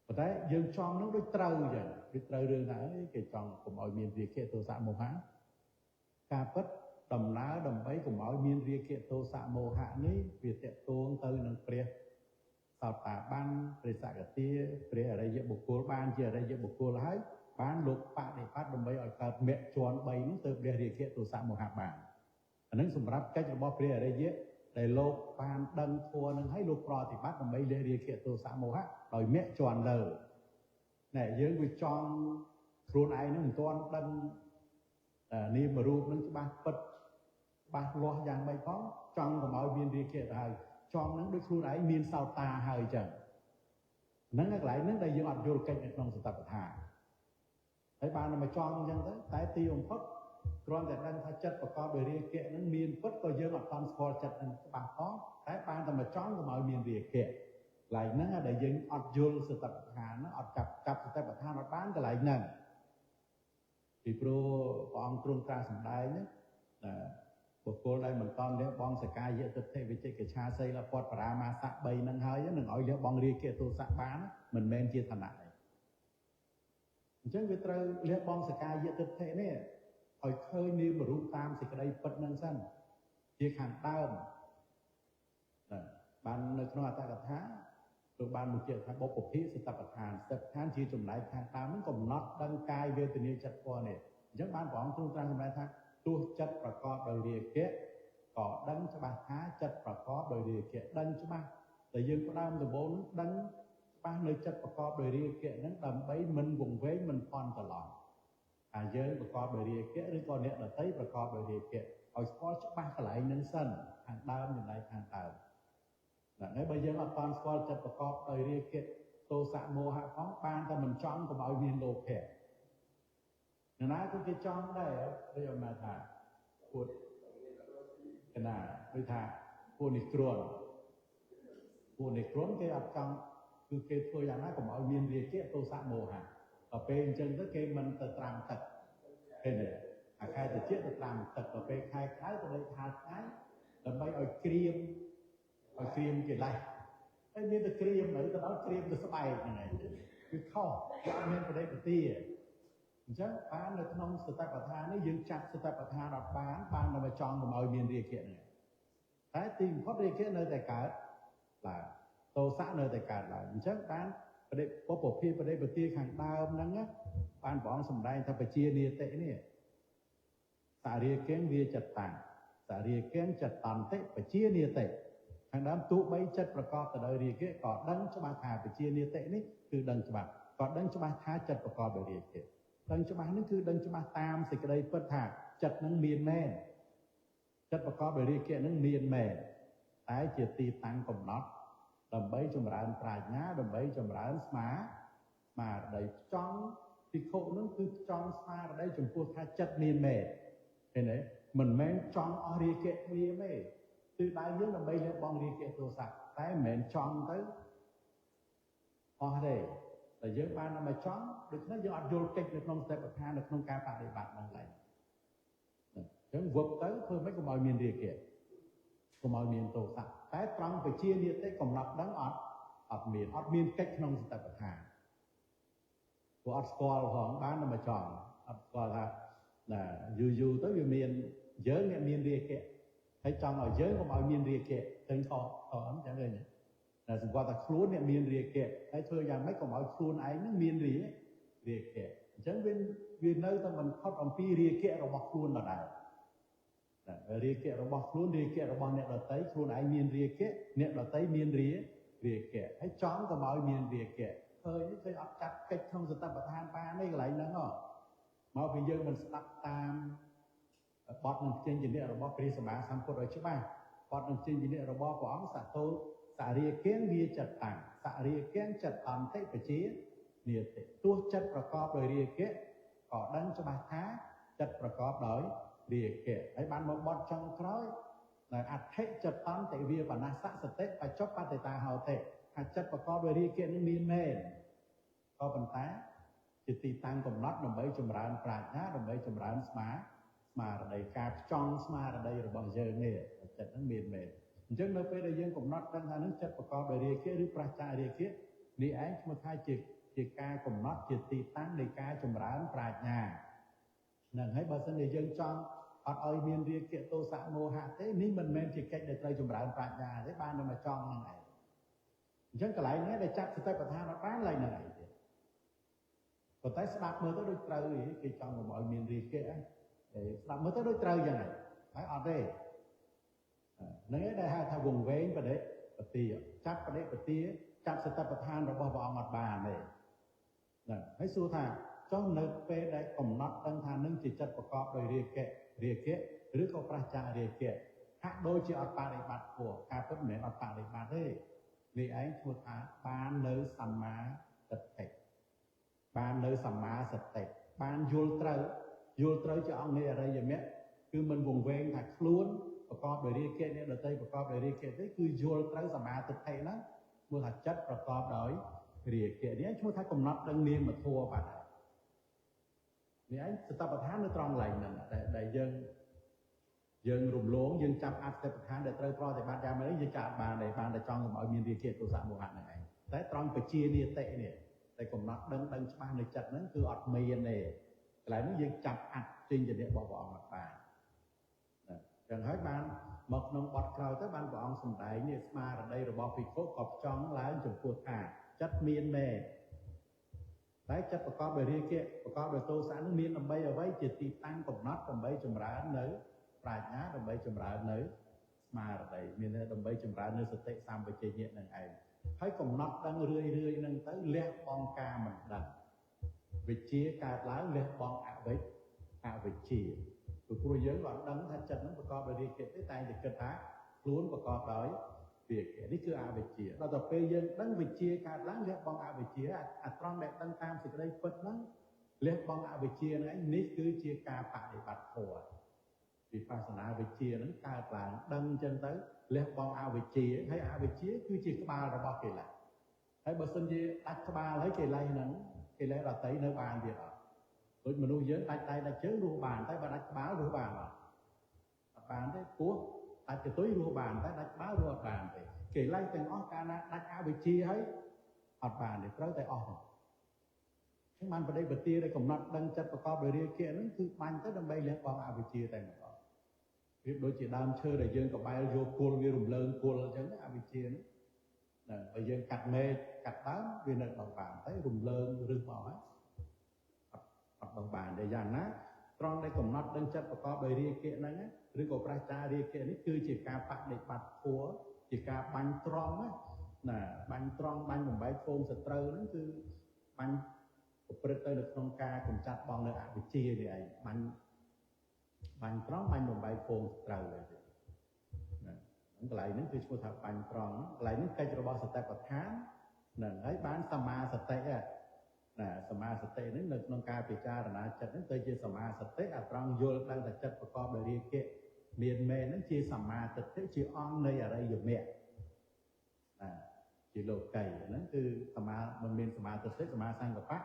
ប៉ុន្តែយើងចង់ហ្នឹងដូចត្រូវអញ្ចឹងដូចត្រូវរឿងថាគេចង់កុំឲ្យមានរាគៈទោសៈមោហៈការពិត ដំណើរដើម្បីកុំឲ្យមានរាគៈទោសៈមោហៈនេះវាតេតួងទៅនឹងព្រះសោតាបានព្រះសកទាព្រះអរិយបុគ្គលបានជាអរិយបុគ្គលហើយបានលោកបដិបត្តិដើម្បីឲ្យកើតមគ្គជាន់3នេះទៅព្រះរាគៈទោសៈមោហៈបានអានឹងសម្រាប់កិច្ចរបស់ព្រះអរិយដែលលោកបានដឹងធម៌នឹងឲ្យលោកប្រតិបត្តិដើម្បីលះរាគៈទោសៈមោហៈដោយមគ្គជាន់លើណែយើងវាចង់ខ្លួនឯងនឹងមិនទាន់ដឹងនាមរូបនឹងច្បាស់ពិតច្បាស់លាស់យ៉ាងម៉េចផងចង់កុំឲ្យមានរាគៈទៅហើយចង់នឹងដូចខ្លួនឯងមានសោតាហើយចឹងហ្នឹងកន្លែងហ្នឹងដែលយើងអត់យល់កិច្ចនៅក្នុងសតបដ្ឋានហើយបានមកចង់អញ្ចឹងទៅតែទីបំផុតគ្រាន់តែដឹងថាចិត្តប្រកបដោយរាគៈហ្នឹងមានពិតក៏យើងអត់ទាន់ស្គាល់ចិត្តហ្នឹងច្បាស់ផងតែបានតែមកចង់កុំឲ្យមានរាគៈកន្លែងហ្នឹងដែលយើងអត់យល់សតបដ្ឋានហ្នឹងអត់ចាប់សតបដ្ឋានអត់បានកន្លែងហ្នឹងពីព្រោះព្រះអង្គទ្រង់ត្រាស់សម្ដែងណាបុគ្គលដែលមិនតន់លះបង់សកាយទិដ្ឋិវិជិកិច្ឆាសីលពតបរាមាសៈ3ហ្នឹងហើយនឹងឲ្យលះបង់រាគៈទោសៈបានមិនមែនជាឋានៈទេអញ្ចឹងវាត្រូវលះបង់សកាយទិដ្ឋិនេះឲ្យឃើញនាមរូបតាមសេចក្តីពិតហ្នឹងសិនជាខាងដើមបាននៅក្នុងអត្តកថាគឺបានបញ្ជាក់ថាបុព្វភិសតបដ្ឋានសតបដ្ឋានជាចំណែកខាងដើមហ្នឹងកំណត់ដឹងកាយវេទនាចិត្តពណ៌នេះអញ្ចឹងបានព្រះអង្គទ្រង់ត្រាស់សម្ដែងថាទោះចិត្តប្រកបដោយរាគៈក៏ដឹងច្បាស់ថាចិត្តប្រកបដោយរាគៈដឹងច្បាស់តែយើងផ្ដើមដំបូងដឹងច្បាស់នៅចិត្តប្រកបដោយរាគៈហ្នឹងដើម្បីមិនវង្វេងមិនផន់ច្រឡំថាយើងប្រកបដោយរាគៈឬក៏អ្នកដទៃប្រកបដោយរាគៈឲ្យស្គាល់ច្បាស់កន្លែងហ្នឹងសិនខាងដើមចំណែកខាងដើមតែបើយើងអត់បានស្គាល់ចិត្តប្រកបដោយរាគៈទោសៈមោហៈផងបានតែមិនចង់កុំឲ្យមានលោភៈអ្នកណាក៏គេចង់ដែរដូចអំណាចថាពួតកណាដូចថាពួកនេះគ្រាន់គេអត់ចង់គឺគេធ្វើយ៉ាងណាកុំឲ្យមានរាគៈទោសៈមោហៈដល់ពេលអញ្ចឹងទៅគេមិនទៅត្រាំទឹកឃើញទេអាខែតិចទៅត្រាំទឹកដល់ពេលខែក្តៅទៅដេកហាលថ្ងៃដើម្បីឲ្យក្រៀមកិលេសហើយមានតែក្រៀមនៅទៅដល់ក្រៀមទៅស្បែកហ្នឹងឯងគឺខុសវាអត់មានបដិបទាអញ្ចឹងបាននៅក្នុងសតបដ្ឋាននេះយើងចាប់សតបដ្ឋានអត់បានតែមកចង់កុំឲ្យមានរាគៈហ្នឹងតែទីបំផុតរាគៈនៅតែកើតឡើងទោសៈនៅតែកើតឡើងអញ្ចឹងបានពុព្វភិបដិបទាខាងដើមហ្នឹងបានព្រះអង្គសម្ដែងថាបជានិតិនេះសារាគិវាចតាំងសារាគិចតន្តិបជានិតិខាងដើមទោះបីចិត្តប្រកបទៅដោយរាគៈក៏ដឹងច្បាស់ថាបជានិតិនេះគឺដឹងច្បាស់ក៏ដឹងច្បាស់ថាចិត្តប្រកបដោយរាគៈដឹងច្បាស់នេះគឺដឹងច្បាស់តាមសេចក្តីពិតថាចិត្តនឹងមានមែនចិត្តប្រកបដោយរាគៈនឹងមានមែនតែជាទីតាំងកំណត់ដើម្បីចម្រើនប្រាជ្ញាដើម្បីចម្រើនស្មារតីចង់ភិក្ខុនឹងគឺចង់ស្មារតីចំពោះថាចិត្តមានមែនឃើញទេមិនមែនចង់អស់រាគៈវាទេគឺដៅយើងដើម្បីលះបង់រាគៈទោសៈតែមិនមែនចង់ទៅអស់ទេតែយើងបានតែមកចង់ដូច្នេះយើងអត់យល់កិច្ចនៅក្នុងសតិប្បដ្ឋាននៅក្នុងការបដិបត្តិហ្នឹងឡើយអញ្ចឹងវឹកទៅធ្វើម៉េចកុំឲ្យមានរាគៈកុំឲ្យមានទោសៈតែត្រង់បជានិតិកំណត់ដឹងអត់មានកិច្ចក្នុងសតិប្បដ្ឋានព្រោះអត់ស្គាល់ផងបានតែមកចង់អត់ស្គាល់ថាយូរទៅវាមានយើងអ្នកមានរាគៈហើយចង់ឲ្យយើងកុំឲ្យមានរាគៈឃើញខុសអញ្ចឹងឃើញទេតែសម្គាល់ថាខ្លួនអ្នកមានរាគៈហើយធ្វើយ៉ាងម៉េចកុំឲ្យខ្លួនឯងនឹងមានរាគៈអញ្ចឹងវានៅតែមិនផុតអំពីរាគៈរបស់ខ្លួនដដែលរាគៈរបស់ខ្លួនរាគៈរបស់អ្នកដទៃខ្លួនឯងមានរាគៈអ្នកដទៃមានរាគៈហើយចង់កុំឲ្យមានរាគៈឃើញអត់ចាត់កិច្ចក្នុងសតបដ្ឋានបាននេះកន្លែងហ្នឹងមកពីយើងមិនស្ដាប់តាមបទនឹងចេញជាអ្នករបស់ព្រះសម្មាសម្ពុទ្ធឲ្យច្បាស់បទនឹងចេញជាអ្នករបស់ព្រះអង្គសតោសារាគិវាចតាំងសារាគិចតន្តិបជានិតិទោះចិត្តប្រកបដោយរាគៈក៏ដឹងច្បាស់ថាចិត្តប្រកបដោយរាគៈហើយបានមកបទចុងក្រោយនៅអដ្ឋិចតន្តិវាបនស្សសតិបច្ចុប្បតិតាហោតិថាចិត្តប្រកបដោយរាគៈនេះមានមែនក៏ប៉ុន្តែជាទីតាំងកំណត់ដើម្បីចម្រើនប្រាជ្ញាដើម្បីចម្រើនស្មារតីការផ្ចង់ស្មារតីរបស់យើងនេះចិត្តហ្នឹងមានមែនអញ្ចឹងនៅពេលដែលយើងកំណត់ដឹងថានឹងចិត្តប្រកបដោយរាគៈឬប្រឆារាគៈនេះឯងឈ្មោះថាជាការកំណត់ជាទីតាំងនៃការចម្រើនប្រាជ្ញានឹងហើយបើសិនជាយើងចង់ អត់ឲ្យមានរាគៈទោសៈមោហៈទេនេះមិនមែនជាកិច្ចដែលត្រូវចម្រើនប្រាជ្ញាទេបានតែមកចង់ហ្នឹងឯងអញ្ចឹងកន្លែងនេះដែលចាត់សតិប្បដ្ឋានអត់បានឡើយហ្នឹងឯងទៀតប៉ុន្តែស្ដាប់មើលទៅដូចត្រូវគេចង់កុំឲ្យមានរាគៈហ្នឹងស្ដាប់មើលទៅដូចត្រូវយ៉ាងហ្នឹងហើយអត់ទេហ្នឹងឯងដែលហៅថាវង្វេងបដិបទាចាប់បដិបទាចាប់សតិប្បដ្ឋានរបស់ព្រះអង្គអត់បានទេហ្នឹងហើយសួរថាចុះនៅពេលដែលកំណត់ដឹងថានឹងជាចិត្តប្រកបដោយរាគៈឬក៏ប្រឆារាគៈហាក់ដូចជាអត់បដិបត្តិធម៌ការពិតមិនមែនអត់បដិបត្តិទេនេះឯងឈ្មោះថាបាននៅសម្មាសតិបាននៅសម្មាសតិបានយល់ត្រូវជាអង្គនៃអរិយមគ្គគឺមិនវង្វេងថាខ្លួនប្រកបដោយរាគៈអ្នកដទៃប្រកបដោយរាគៈទេគឺយល់ត្រូវសម្មាទិដ្ឋិហ្នឹងឈ្មោះថាចិត្តប្រកបដោយរាគៈនេះឈ្មោះថាកំណត់ដឹងនាមធម៌បាទនេះឯងសតិប្បដ្ឋាននៅត្រង់កន្លែងហ្នឹងដែលយើងរំលងយើងចាប់អត្ថិប្បដ្ឋានដែលត្រូវប្រតិបត្តិយ៉ាងម៉េចយើងចាប់បានតែចង់កុំឲ្យមានរាគៈទោសៈមោហៈហ្នឹងឯងតែត្រង់បជានិតិនេះតែកំណត់ដឹងច្បាស់នៅចិត្តហ្នឹងគឺអត់មានទេកន្លែងនេះយើងចាប់អត្ថចេញជាអ្នករបស់ព្រះអង្គអត់បានចឹងហើយបានមកក្នុងបទក្រោយទៅបានព្រះអង្គសម្ដែងនេះស្មារតីរបស់ភិក្ខុក៏ផ្ចង់ឡើងចំពោះថាចិត្តមានមែនតែចិត្តប្រកបដោយរាគៈប្រកបដោយទោសៈនឹងមានដើម្បីអ្វីជាទីតាំងកំណត់ដើម្បីចម្រើននៅប្រាជ្ញាដើម្បីចម្រើននៅស្មារតីមានដើម្បីចម្រើននៅសតិសម្បជញ្ញៈនឹងឯងហើយកំណត់ដឹងរឿយនឹងទៅលះបង់ការមិនដឹងវិជ្ជាកើតឡើងលះបង់អវិជ្ជាព្រោះយើងក៏ដឹងថាចិត្តនឹងប្រកបដោយរាគៈទេតែតែគិតថាខ្លួនប្រកបដោយរាគៈនេះគឺអវិជ្ជាដល់ទៅពេលយើងដឹងវិជ្ជាកើតឡើងលះបង់អវិជ្ជាអាត្រង់ដែលដឹងតាមសេចក្តីពិតហ្នឹងលះបង់អវិជ្ជាហ្នឹងឯងនេះគឺជាការបដិបត្តិធម៌វិបស្សនាវិជ្ជាហ្នឹងកើតឡើងដឹងអញ្ចឹងទៅលះបង់អវិជ្ជាហើយអវិជ្ជាគឺជាក្បាលរបស់កិលេសហើយបើសិនជាដាច់ក្បាលហើយកិលេសហ្នឹងកិលេសដតីនៅបានទៀតអត់ដូចមនុស្សយើងដាច់ដៃដាច់ជើងរស់បានតែបើដាច់ក្បាលរស់បានអត់បានទេពោះដាច់កតុយរស់បានតែដាច់ក្បាលរស់អត់បានទេកិលេសទាំងអស់កាលណាដាច់អវិជ្ជាហើយអត់បានទេត្រូវតែអស់ហ្នឹងបានបដិបទាដែលកំណត់ដឹងចិត្តប្រកបដោយរាគៈហ្នឹងគឺបាញ់ទៅដើម្បីលះបង់អវិជ្ជាតែម្ដងវាដូចជាដើមឈើដែលយើងកបែលយកគល់វារំលើងគល់អញ្ចឹងអវិជ្ជាហ្នឹងបើយើងកាត់មែកកាត់ដើមវានៅដល់បានតែរំលើងរឹសមកហើយអត់ដល់បានតែយ៉ាងណាត្រង់ដែលកំណត់ដឹងចិត្តប្រកបដោយរាគៈហ្នឹងឬក៏ប្រឆារាគៈនេះគឺជាការបដិបត្តិធម៌ជាការបាញ់ត្រង់ណាបាញ់ត្រង់បាញ់បំបែកហ្វូងសត្រូវហ្នឹងគឺបាញ់ប្រព្រឹត្តទៅនៅក្នុងការកម្ចាត់បងនៅអវិជ្ជានេះឯងបាញ់ត្រង់បាញ់បំបែកហ្វូងសត្រូវហ្នឹងកន្លែងហ្នឹងគឺឈ្មោះថាបាញ់ត្រង់កន្លែងនេះកិច្ចរបស់សតិប្បដ្ឋានហ្នឹងហើយបានសមាសតិណាសមាសតិនេះនៅក្នុងការពិចារណាចិត្តហ្នឹងទៅជាសមាសតិអាត្រង់យល់ដឹងថាចិត្តប្រកបដោយរាគៈមានមែនហ្នឹងជាសមាទិដ្ឋិជាអង្គនៃអរិយមគ្គជាលោកីហ្នឹងគឺសមាមិនមានសមាទិដ្ឋិសមាសង្កបៈ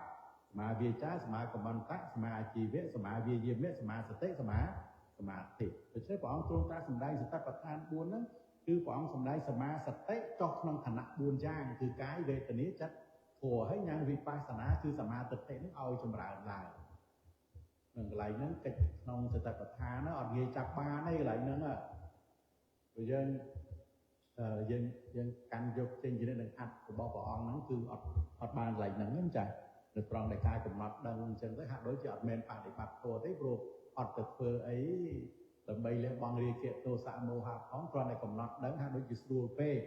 សមាវាចាសមាកម្មន្តៈសមាអាជីវៈសមាវាយាមៈសមាសតិសមាសមាធិដូច្នេះព្រះអង្គទ្រង់ត្រាស់សម្ដែងសតិប្បដ្ឋាន4ហ្នឹងគឺព្រះអង្គសម្ដែងសមាសតិចុះក្នុងឋានៈ4យ៉ាងគឺកាយវេទនាចិត្តធម៌ហើយយ៉ាងវិបស្សនាគឺសមាទិដ្ឋិនឹងឲ្យចម្រើនឡើងនឹងកន្លែងហ្នឹងកិច្ចក្នុងសតិប្បដ្ឋានហ្នឹងអត់ងាយចាប់បានទេកន្លែងហ្នឹងព្រោះយើងកាន់យកចេញជានឹងអត្ថរបស់ព្រះអង្គហ្នឹងគឺអត់បានកន្លែងហ្នឹងចានៅត្រង់ដែលការកំណត់ដឹងអញ្ចឹងទៅហាក់ដូចជាអត់មែនបដិបត្តិធម៌ទេព្រោះអត់ទៅធ្វើអីដើម្បីលះបង់រាគៈទោសៈមោហៈផងគ្រាន់តែកំណត់ដឹងហាក់ដូចជាស្រួលពេក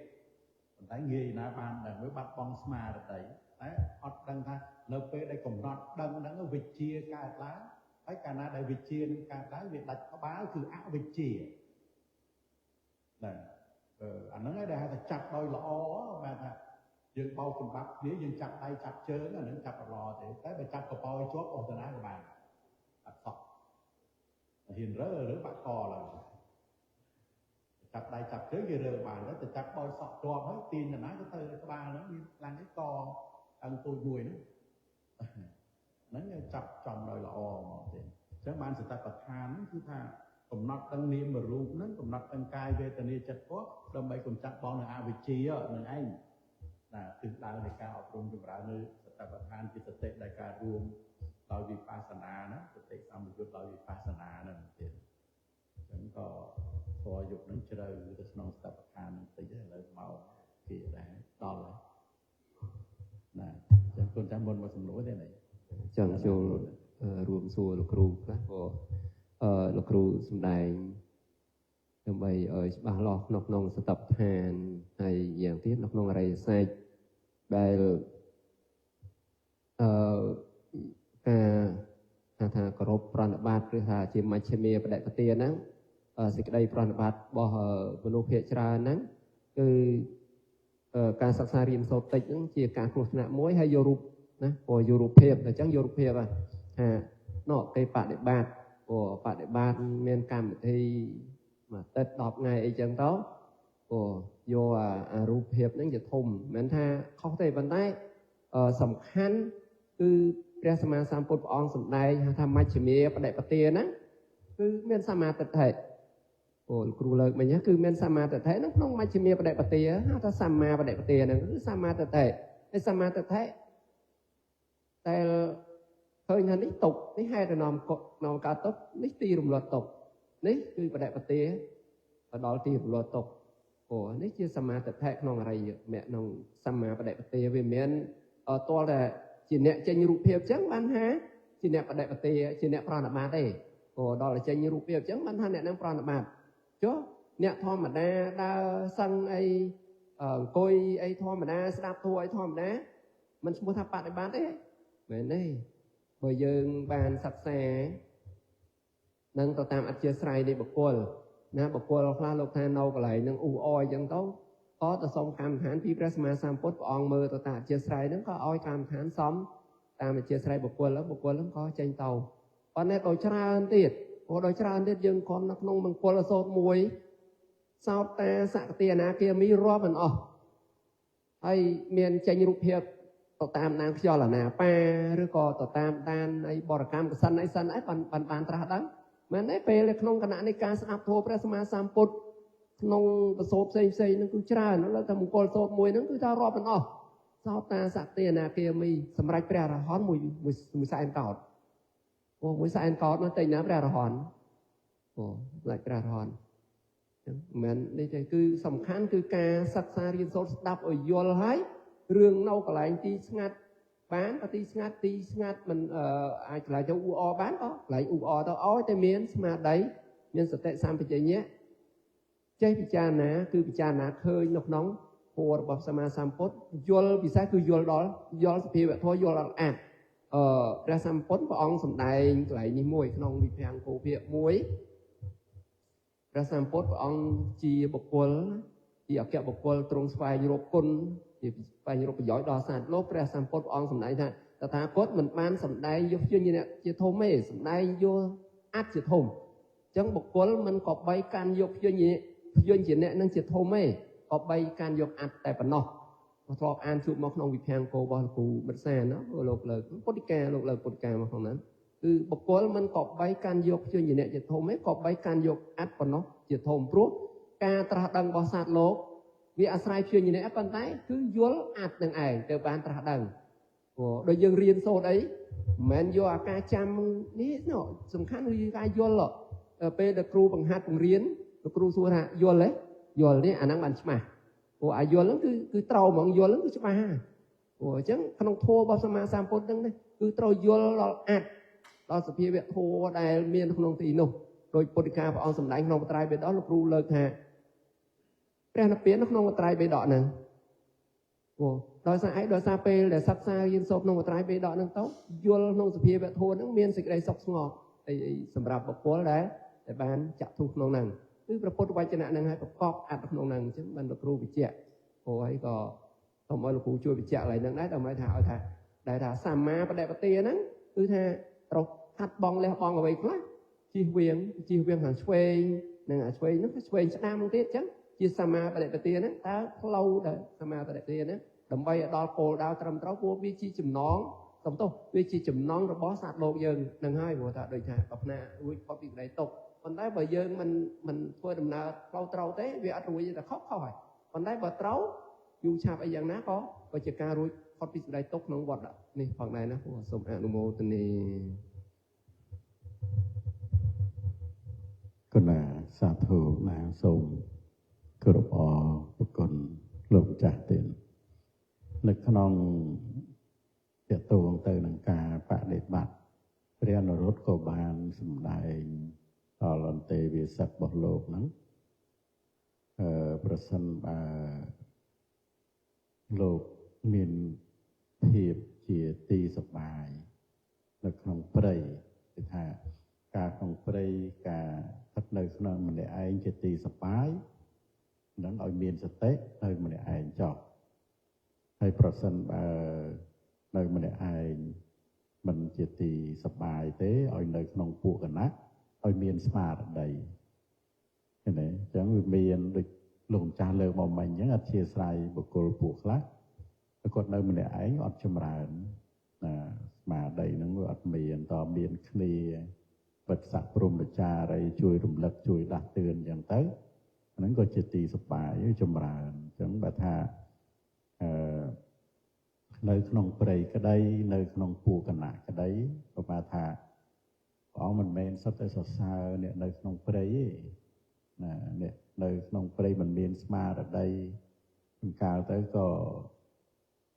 ប៉ុន្តែងាយណាបានដឹងវាបាត់បង់ស្មារតីតែអត់ដឹងថានៅពេលដែលកំណត់ដឹងហ្នឹងវិជ្ជាកើតឡើងហើយកាលណាដែលវិជ្ជានឹងកើតឡើងវាដាច់ក្បាលគឺអវិជ្ជាអាហ្នឹងឯងដែលហៅថាចាប់ដោយល្អបាទថាយើងបោកសម្បត្តិគ្នាយើងចាប់ដៃចាប់ជើងអាហ្នឹងចាប់ល្អទេតែបើចាប់កប៉ោយជាប់អស់ទៅណាក៏បានអត់សក់ហ៊ានរើបាក់កឡើយចាប់ដៃចាប់ជើងគេរើបានទៅចាប់បោយសក់ជាប់ហើយទាញទៅណាទៅក្បាលហ្នឹងវាខ្លាំងឯងកអង្គទូចមួយហ្នឹងចាប់ចំដោយល្អមកទេអញ្ចឹងបានសតិប្បដ្ឋានហ្នឹងគឺថាកំណត់ទាំងនាមរូបហ្នឹងកំណត់ទាំងកាយវេទនាចិត្តធម៌ដើម្បីកម្ចាត់បងនៅអវិជ្ជានឹងឯងទិសដៅនៃការអប់រំចម្រើននៅសតិប្បដ្ឋានជាសតិដែលការរួមដោយវិបស្សនាណាសតិសម្បយុទ្ធដោយវិបស្សនាហ្នឹងទៀត ក៏ស្វយុគនឹងជ្រៅទៅក្នុងស្ថាបខាននឹងតិចឥឡូវមកគេដែរដល់ណាចឹងគុណចាំមុនមកសំណួរទេណាចឹងចូលរួមសួរលោកគ្រូខ្លះក៏លោកគ្រូសំដែងដើម្បីឲ្យច្បាស់លាស់ក្នុងសតបដ្ឋានហើយយ៉ាងទៀតនៅក្នុងអរិយសច្ចដែលការថាគោរពប្រណិប័តឬថាជាមជ្ឈិមាបដិបទាហ្នឹងសេចក្តីប្រណិប័តរបស់មនុស្សភាគច្រើនហ្នឹងគឺការសិក្សារៀនសូត្រតិចហ្នឹងជាការគ្រោះថ្នាក់មួយហើយយករូបណាព្រោះយករូបភាពអញ្ចឹងយករូបភាពថានោះគេបដិបត្តិព្រោះបដិបត្តិមានកម្មវិធីមួយអាទិត្យ10ថ្ងៃអីចឹងទៅព្រោះយកអារូបភាពហ្នឹងជាធំមិនមែនថាខុសទេប៉ុន្តែសំខាន់គឺព្រះសម្មាសម្ពុទ្ធព្រះអង្គសម្ដែងថាមជ្ឈិមាបដិបទាហ្នឹងគឺមានសមាទិដ្ឋិអូគ្រូលើកមិញគឺមានសមាទិដ្ឋិហ្នឹងក្នុងមជ្ឈិមាបដិបទាហៅថាសម្មាបដិបទាហ្នឹងគឺសមាទិដ្ឋិហើយសមាទិដ្ឋិតែឃើញថានេះទុកនេះហេតុនាំកើតទុកនេះទីរំលត់ទុកនេះគឺបដិបទាដល់ទីរំលត់ទុកអូនេះជាសមាទិដ្ឋិក្នុងអរិយមគ្គក្នុងសម្មាបដិបទាវាមានតលតែជាអ្នកចេញរូបភាពអញ្ចឹងបានថាជាអ្នកបដិបទាជាអ្នកប្រណិប័តទេអូដល់តែចេញរូបភាពអញ្ចឹងបានថាអ្នកនឹងប្រណិប័តចុះអ្នកធម្មតាដើរសឹងអីអង្គុយអីធម្មតាស្ដាប់ធម៌អីធម្មតាមិនឈ្មោះថាបដិប័តទេមែនទេបើយើងបានសិក្សានឹងទៅតាមអធិស្ឋាននៃបុគ្គលណាបុគ្គលខ្លះលោកថានៅកន្លែងនឹងអ៊ូអរអញ្ចឹងទៅក៏ទៅសុំកម្មដ្ឋានពីព្រះសម្មាសម្ពុទ្ធព្រះអង្គមើលទៅតាមអធិស្ឋានហ្នឹងក៏ឲ្យកម្មដ្ឋានសមតាមអធិស្ឋានបុគ្គលហ្នឹងក៏ចេញទៅប៉ុន្តែដោយច្រើនទៀតយើងគ្រាន់នៅក្នុងមង្គលសោតមួយសោតតាសក្តិអនាគាមីរាប់មិនអស់ហើយមានចេញរូបភាពទៅតាមនាងខ្យល់អាណាប៉ាឬក៏ទៅតាមដានអីបរកម្មកសិនអីសិនអីបានត្រាស់ដឹងមែនទេពេលក្នុងគណៈនៃការស្ដាប់ធម៌ព្រះសម្មាសម្ពុទ្ធក្នុងប្រសូតផ្សេងហ្នឹងគឺច្រើនលើតែមង្គលសោតមួយហ្នឹងគឺថារាប់មិនអស់សោតតាសក្តិអនាគាមីសម្រាប់ព្រះអរហន្តមួយសែនកោដមួយសែនកោដនោះតែណាព្រះអរហន្តសម្រាប់ព្រះអរហន្តចឹងមិននេះទេគឺសំខាន់គឺការសិក្សារៀនសូត្រស្ដាប់ឲ្យយល់ហើយរឿងនៅកន្លែងទីស្ងាត់បានក៏ទីស្ងាត់មិនអាចកន្លែងទៅអ៊ូអរបានក៏កន្លែងអ៊ូអរទៅឲ្យតែមានស្មារតីមានសតិសម្បជញ្ញៈចេះពិចារណាគឺពិចារណាឃើញនៅក្នុងធម៌របស់សម្មាសម្ពុទ្ធយល់ពិសេសគឺយល់សភាវៈធម៌យល់ដល់អាចព្រះសម្ពុទ្ធព្រះអង្គសម្ដែងកន្លែងនេះមួយក្នុងវិភាំងគោភាគមួយព្រះសម្ពុទ្ធព្រះអង្គជាបុគ្គលជាអគ្គបុគ្គលទ្រង់ស្វែងរកគុណជាស្វែងរកប្រយោជន៍ដល់សត្វលោកព្រះសម្ពុទ្ធព្រះអង្គសម្ដែងថាតថាគតមិនបានសម្ដែងយកជាអ្នកជាធំទេសម្ដែងយកអាចជាធំអញ្ចឹងបុគ្គលមិនក៏បីកាន់យកជាអ្នកនឹងជាធំទេក៏បីកាន់យកអាចតែប៉ុណ្ណោះធ្លាប់អានជួបមកក្នុងវិភាំងគោរបស់លោកគ្រូមិត្តសានលោកលើកពុទ្ធិកាលោកលើកពុទ្ធិកាមកក្នុងហ្នឹងគឺបុគ្គលមិនក៏បីកាន់យកជាអ្នកជាធំទេក៏បីកាន់យកអាចប៉ុណ្ណោះជាធំព្រោះការត្រាស់ដឹងរបស់សត្វលោកវាអាស្រ័យជាអ្នកប៉ុន្តែគឺយល់អាចនឹងឯងទៅបានត្រាស់ដឹងព្រោះដូចយើងរៀនសូត្រអីមិនមែនយកអាការចាំនេះសំខាន់គឺការយល់ពេលដែលគ្រូបង្ហាត់បង្រៀនលោកគ្រូសួរថាយល់ទេយល់នេះអាហ្នឹងបានច្បាស់ព្រោះអាយល់ហ្នឹងគឺត្រូវហ្មងយល់ហ្នឹងគឺច្បាស់ព្រោះអញ្ចឹងក្នុងធម៌របស់សម្មាសម្ពុទ្ធហ្នឹងគឺត្រូវយល់ដល់អាចដល់សភាវៈធម៌ដែលមានក្នុងទីនោះដោយពុទ្ធិកាព្រះអង្គសម្ដែងក្នុងបត្រៃបេដកលោកគ្រូលើកថាព្រះនិព្វាននៅក្នុងបត្រៃបេដកហ្នឹងព្រោះដោយសារពេលដែលសិក្សារៀនសូត្រក្នុងបត្រៃបេដកហ្នឹងទៅយល់ក្នុងសភាវៈធម៌ហ្នឹងមានសេចក្តីសុខស្ងប់អីសម្រាប់បុគ្គលដែលបានចាក់ធុក្នុងហ្នឹងគឺព្រះពុទ្ធវចនៈហ្នឹងឲ្យប្រកបអត្ថក្នុងហ្នឹងអញ្ចឹងបានលោកគ្រូបញ្ជាក់ព្រោះហើយក៏សូមឲ្យលោកគ្រូជួយបញ្ជាក់ឡើងហ្នឹងដែរដើម្បីថាឲ្យថាដែលថាសម្មាបដិបទាហ្នឹងគឺថាត្រូវខាត់បងលះបងអ្វីខ្លះជិះវៀងខាងឆ្វេងនិងអាឆ្វេងហ្នឹងឆ្វេងស្ដាំទៀតអញ្ចឹងជាសម្មាបដិបទាហ្នឹងតើផ្លូវដែលសម្មាបដិបទាហ្នឹងដើម្បីឲ្យដល់គោលដៅត្រឹមត្រូវព្រោះវាជាចំណងវាជាចំណងរបស់សត្វលោកយើងនឹងហើយព្រោះថាដូចថាបណារួចផុតពីក្តីទុក្ខប៉ុន្តែបើយើងមិនធ្វើដំណើរផ្លូវត្រូវទេវាអត់រួចទេខុសហើយប៉ុន្តែបើត្រូវយូរឆាប់អីយ៉ាងណាក៏ជាការរួចផុតពីក្តីទុក្ខក្នុងវត្តនេះផងដែរណាសូមអនុមោទនាគុណ សាធុណាសូមគោរពអរគុណលោកម្ចាស់ទៀតនៅក្នុងតកតងទៅនឹងការបដិបត្តិព្រះនរោត្តក៏បានសម្ដែងដល់អន្តេវាសិករបស់លោកហ្នឹងប្រសិនបើលោកមានភាពជាទីសប្បាយនៅក្នុងព្រៃគឺថាការក្នុងព្រៃការស្ថិតនៅក្នុងម្នាក់ឯងជាទីសប្បាយនឹងឲ្យមានសតិនៅម្នាក់ឯងចោះហើយប្រសិនបើនៅម្នាក់ឯងមិនជាទីសប្បាយទេឲ្យនៅក្នុងពួកគណៈឲ្យមានស្មារតីឃើញទេអញ្ចឹងវាមានដូចលោកម្ចាស់លើកមកមិញអញ្ចឹងអធិស្ឋានបុគ្គលពួកខ្លះគាត់នៅម្នាក់ឯងអត់ចម្រើនស្មារតីហ្នឹងវាអត់មានតមានគ្នាបិទស័កព្រមចារីជួយរំលឹកជួយដាស់តឿនអញ្ចឹងទៅហ្នឹងក៏ជាទីសប្បាយចម្រើនអញ្ចឹងបើថានៅក្នុងព្រៃក្តីនៅក្នុងពួកគណៈក្តីក៏ថាព្រះអង្គមិនមែនសុទ្ធតែសរសើរអ្នកនៅក្នុងព្រៃទេណាអ្នកនៅក្នុងព្រៃមិនមានស្មារតីកាលទៅក៏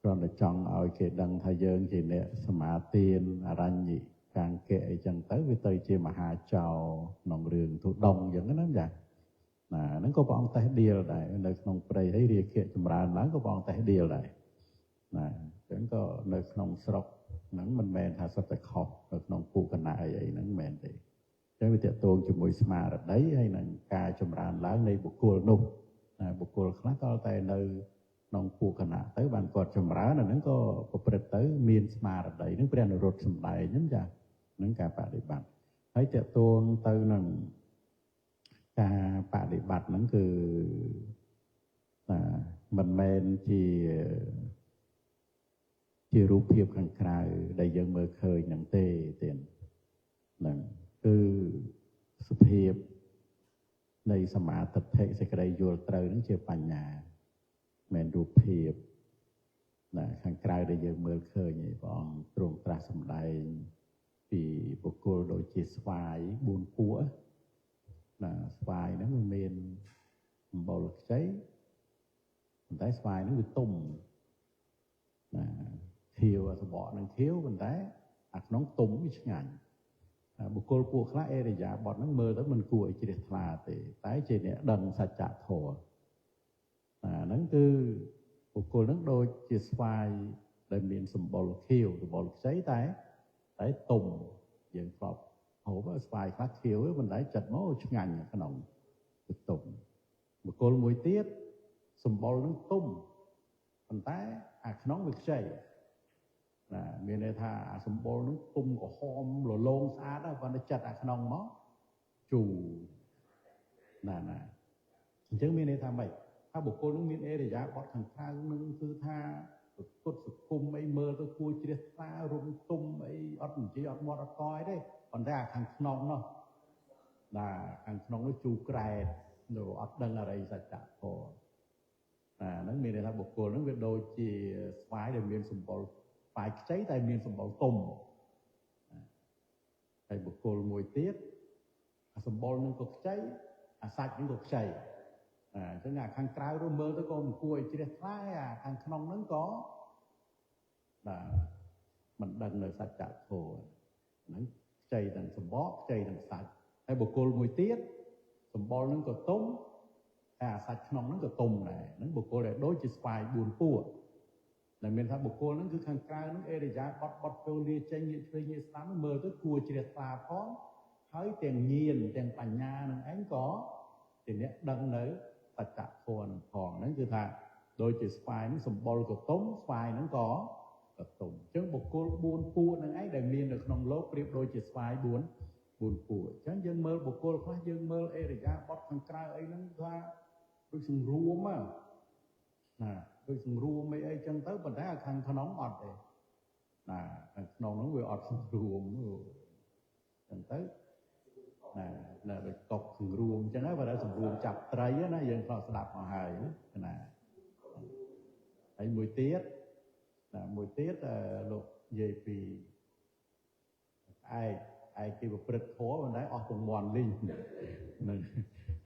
គ្រាន់តែចង់ឲ្យគេដឹងថាយើងជាអ្នកសមាទានអរញ្ញកាងកៈអីចឹងទៅវាទៅជាមហាចៅក្នុងរឿងទុដងចឹងណាចាណាហ្នឹងក៏ព្រះអង្គតេះដៀលដែរនៅក្នុងព្រៃហើយរាគៈចម្រើនឡើងក៏ព្រះអង្គតេះដៀលដែរណាអញ្ចឹងក៏នៅក្នុងស្រុកហ្នឹងមិនមែនថាសុទ្ធតែខុសនៅក្នុងពួកគណៈអីហ្នឹងមិនមែនទេអញ្ចឹងវាតកតងជាមួយស្មារតីហើយនឹងការចម្រើនឡើងនៃបុគ្គលនោះណាបុគ្គលខ្លះក៏តែនៅក្នុងពួកគណៈទៅបានគាត់ចម្រើនអាហ្នឹងក៏ប្រព្រឹត្តទៅមានស្មារតីហ្នឹងព្រះនរោត្តសម្ដែងហ្នឹងចាហ្នឹងការបដិបត្តិហើយតកតងទៅនឹងការបដិបត្តិហ្នឹងគឺមិនមែនជារូបភាពខាងក្រៅដែលយើងមើលឃើញហ្នឹងទេទៀតហ្នឹងគឺសភាពនៃសមាធិសេចក្តីយល់ត្រូវហ្នឹងជាបញ្ញាមិនរូបភាពណាខាងក្រៅដែលយើងមើលឃើញឯព្រះអង្គទ្រង់ត្រាស់សម្ដែងពីបុគ្គលដូចជាស្វាយ4ពួកណាស្វាយហ្នឹងវាមានសម្បុរខ្ចីប៉ុន្តែស្វាយហ្នឹងវាទុំណាខៀវសបកនឹងខៀវប៉ុន្តែអាក្នុងទុំវាឆ្ងាញ់បុគ្គលពួកខ្លះអេរិយាបថហ្នឹងមើលទៅមិនគួរឲ្យជ្រះថ្លាទេតែជាអ្នកដឹងសច្ចធម៌ហ្នឹងគឺបុគ្គលហ្នឹងដូចជាស្វាយដែលមានសម្បុរខៀវសម្បុរខ្ចីតែទុំយើងធ្លាប់ហូបស្វាយខ្លះខៀវប៉ុន្តែចិត្តមកឆ្ងាញ់ក្នុងទុំបុគ្គលមួយទៀតសម្បុរហ្នឹងទុំប៉ុន្តែអាក្នុងវាខ្ចីណាមានន័យថាអាសម្បុរហ្នឹងទុំក្រហមលលោងស្អាតប៉ុន្តែចិត្តអាក្នុងមកជូរណាអញ្ចឹងមានន័យថាម៉េចថាបុគ្គលនឹងមានអេរិយាបថខាងក្រៅនឹងគឺថាពុទ្ធសង្គមអីមើលទៅគួរជ្រះថ្លារុំទុំអីអត់និយាយអត់មាត់អត់កយទេប៉ុន្តែអាខាងក្នុងនោះខាងក្នុងនោះជូរក្រែតនៅអត់ដឹងអរិយសច្ចធម៌ហ្នឹងមានន័យថាបុគ្គលហ្នឹងវាដូចជាស្វាយដែលមានសម្បុរស្វាយខ្ចីតែមានសម្បុរទុំហើយបុគ្គលមួយទៀតអាសម្បុរនឹងក៏ខ្ចីអាសាច់នឹងក៏ខ្ចីអញ្ចឹងអាខាងក្រៅទៅមើលទៅក៏មិនគួរឲ្យជ្រះថ្លាអាខាងក្នុងហ្នឹងក៏មិនដឹងនៅសច្ចធម៌ហ្នឹងខ្ចីទាំងសម្បកខ្ចីទាំងសាច់ហើយបុគ្គលមួយទៀតសម្បុរហ្នឹងក៏ទុំហើយអាសាច់ក្នុងហ្នឹងក៏ទុំដែរហ្នឹងបុគ្គលដែលដូចជាស្វាយ4ពួកដែលមានថាបុគ្គលហ្នឹងគឺខាងក្រៅហ្នឹងអេរិយាបថចូលលាចេញងាកឆ្វេងងាកស្ដាំមើលទៅគួរជ្រះថ្លាផងហើយទាំងញៀនទាំងបញ្ញានឹងឯងក៏ជាអ្នកដឹងនៅសច្ចធម៌នឹងផងហ្នឹងគឺថាដូចជាស្វាយហ្នឹងសម្បុរក៏ទុំស្វាយហ្នឹងក៏ទុំអញ្ចឹងបុគ្គល4ពួកហ្នឹងឯងដែលមាននៅក្នុងលោកប្រៀបដូចជាស្វាយ4ពួកអញ្ចឹងយើងមើលបុគ្គលខ្លះយើងមើលអេរិយាបថខាងក្រៅអីហ្នឹងថាដូចសង្រួមណាដូចសង្រួមអីចឹងទៅប៉ុន្តែខាងក្នុងអត់ទេណាខាងក្នុងហ្នឹងវាអត់សង្រួមចឹងទៅណាដូចកប់សង្រួមអញ្ចឹងបើដល់សង្រួមចាប់ត្រីណាយើងធ្លាប់ស្ដាប់មកហើយណាហើយមួយទៀតលោកនិយាយពីឯកគេប្រព្រឹត្តធម៌ប៉ុន្តែអស់ទាំងមន់លីងហ្នឹង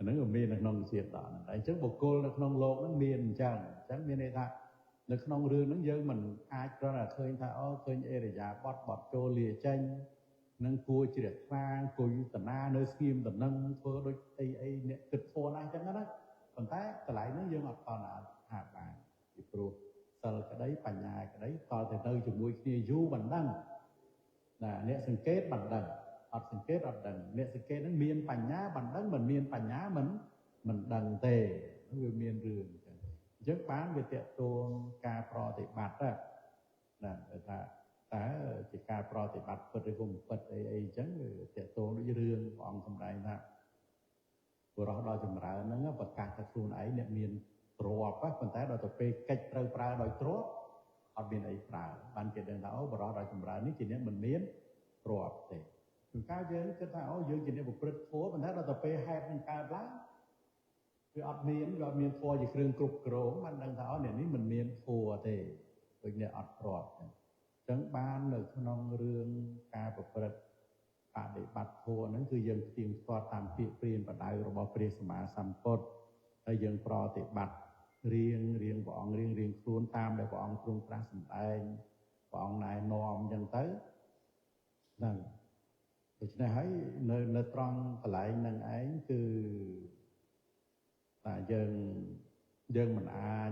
ហ្នឹងក៏មាននៅក្នុងជាតិដល់ហ្នឹងអញ្ចឹងបុគ្គលនៅក្នុងលោកហ្នឹងមានអញ្ចឹងមានន័យថានៅក្នុងរឿងហ្នឹងយើងមិនអាចគ្រាន់តែឃើញថាអូឃើញអេរយាបត់បត់ចូលលាចេញនឹងគួរជ្រះថ្លាគួរយុទ្ធនានៅស្ងៀមតំណឹងធ្វើដូចអីអ្នកគិតធនណាអញ្ចឹងណាប៉ុន្តែកន្លែងហ្នឹងយើងអត់តណាថាបានពីព្រោះសិលក្តីបញ្ញាក្តីតទៅទៅជាមួយគ្នាយូរមិនដឹងណាអ្នកសង្កេតមិនដឹងអត់សង្កេតអត់ដឹងអ្នកសង្កេតហ្នឹងមានបញ្ញាមិនដឹងមិនមានបញ្ញាមិនដឹងទេវាមានរឿងអញ្ចឹងបានវាតេតួងការប្រតិបត្តិណាថាតើជាការប្រតិបត្តិពិតឬក៏មិនពិតអីអញ្ចឹងវាតេតួងដូចរឿងព្រះអង្គសម្ដែងថាបុរសដល់ចម្រើនហ្នឹងប្រកាសថាខ្លួនឯងអ្នកមានទ្រព្យប៉ុន្តែដល់ទៅពេលកិច្ចត្រូវប្រើដោយទ្រព្យអត់មានអីប្រើបានគេដឹងថាអូបុរសដល់ចម្រើននេះជាអ្នកមិនមានទ្រព្យទេជួនកាលយើងគិតថាអូយើងជាអ្នកប្រព្រឹត្តធម៌ប៉ុន្តែដល់ទៅពេលហេតុនឹងកើតឡើងវាអត់មានធម៌ជាគ្រឿងគ្រប់គ្រងបានដឹងថាអូអ្នកនេះមិនមានធម៌ទេដូចអ្នកអត់ទ្រព្យអញ្ចឹងបាននៅក្នុងរឿងការប្រព្រឹត្តបដិបត្តិធម៌ហ្នឹងគឺយើងផ្ទៀងផ្ទាត់តាមពាក្យព្រានបដៅរបស់ព្រះសម្មាសម្ពុទ្ធហើយយើងប្រតិបត្តិរៀងព្រះអង្គរៀងខ្លួនតាមដែលព្រះអង្គទ្រង់ត្រាស់សម្ដែងព្រះអង្គណែនាំអញ្ចឹងទៅហ្នឹងដូច្នេះហើយនៅត្រង់កន្លែងហ្នឹងឯងគឺថាយើងមិនអាច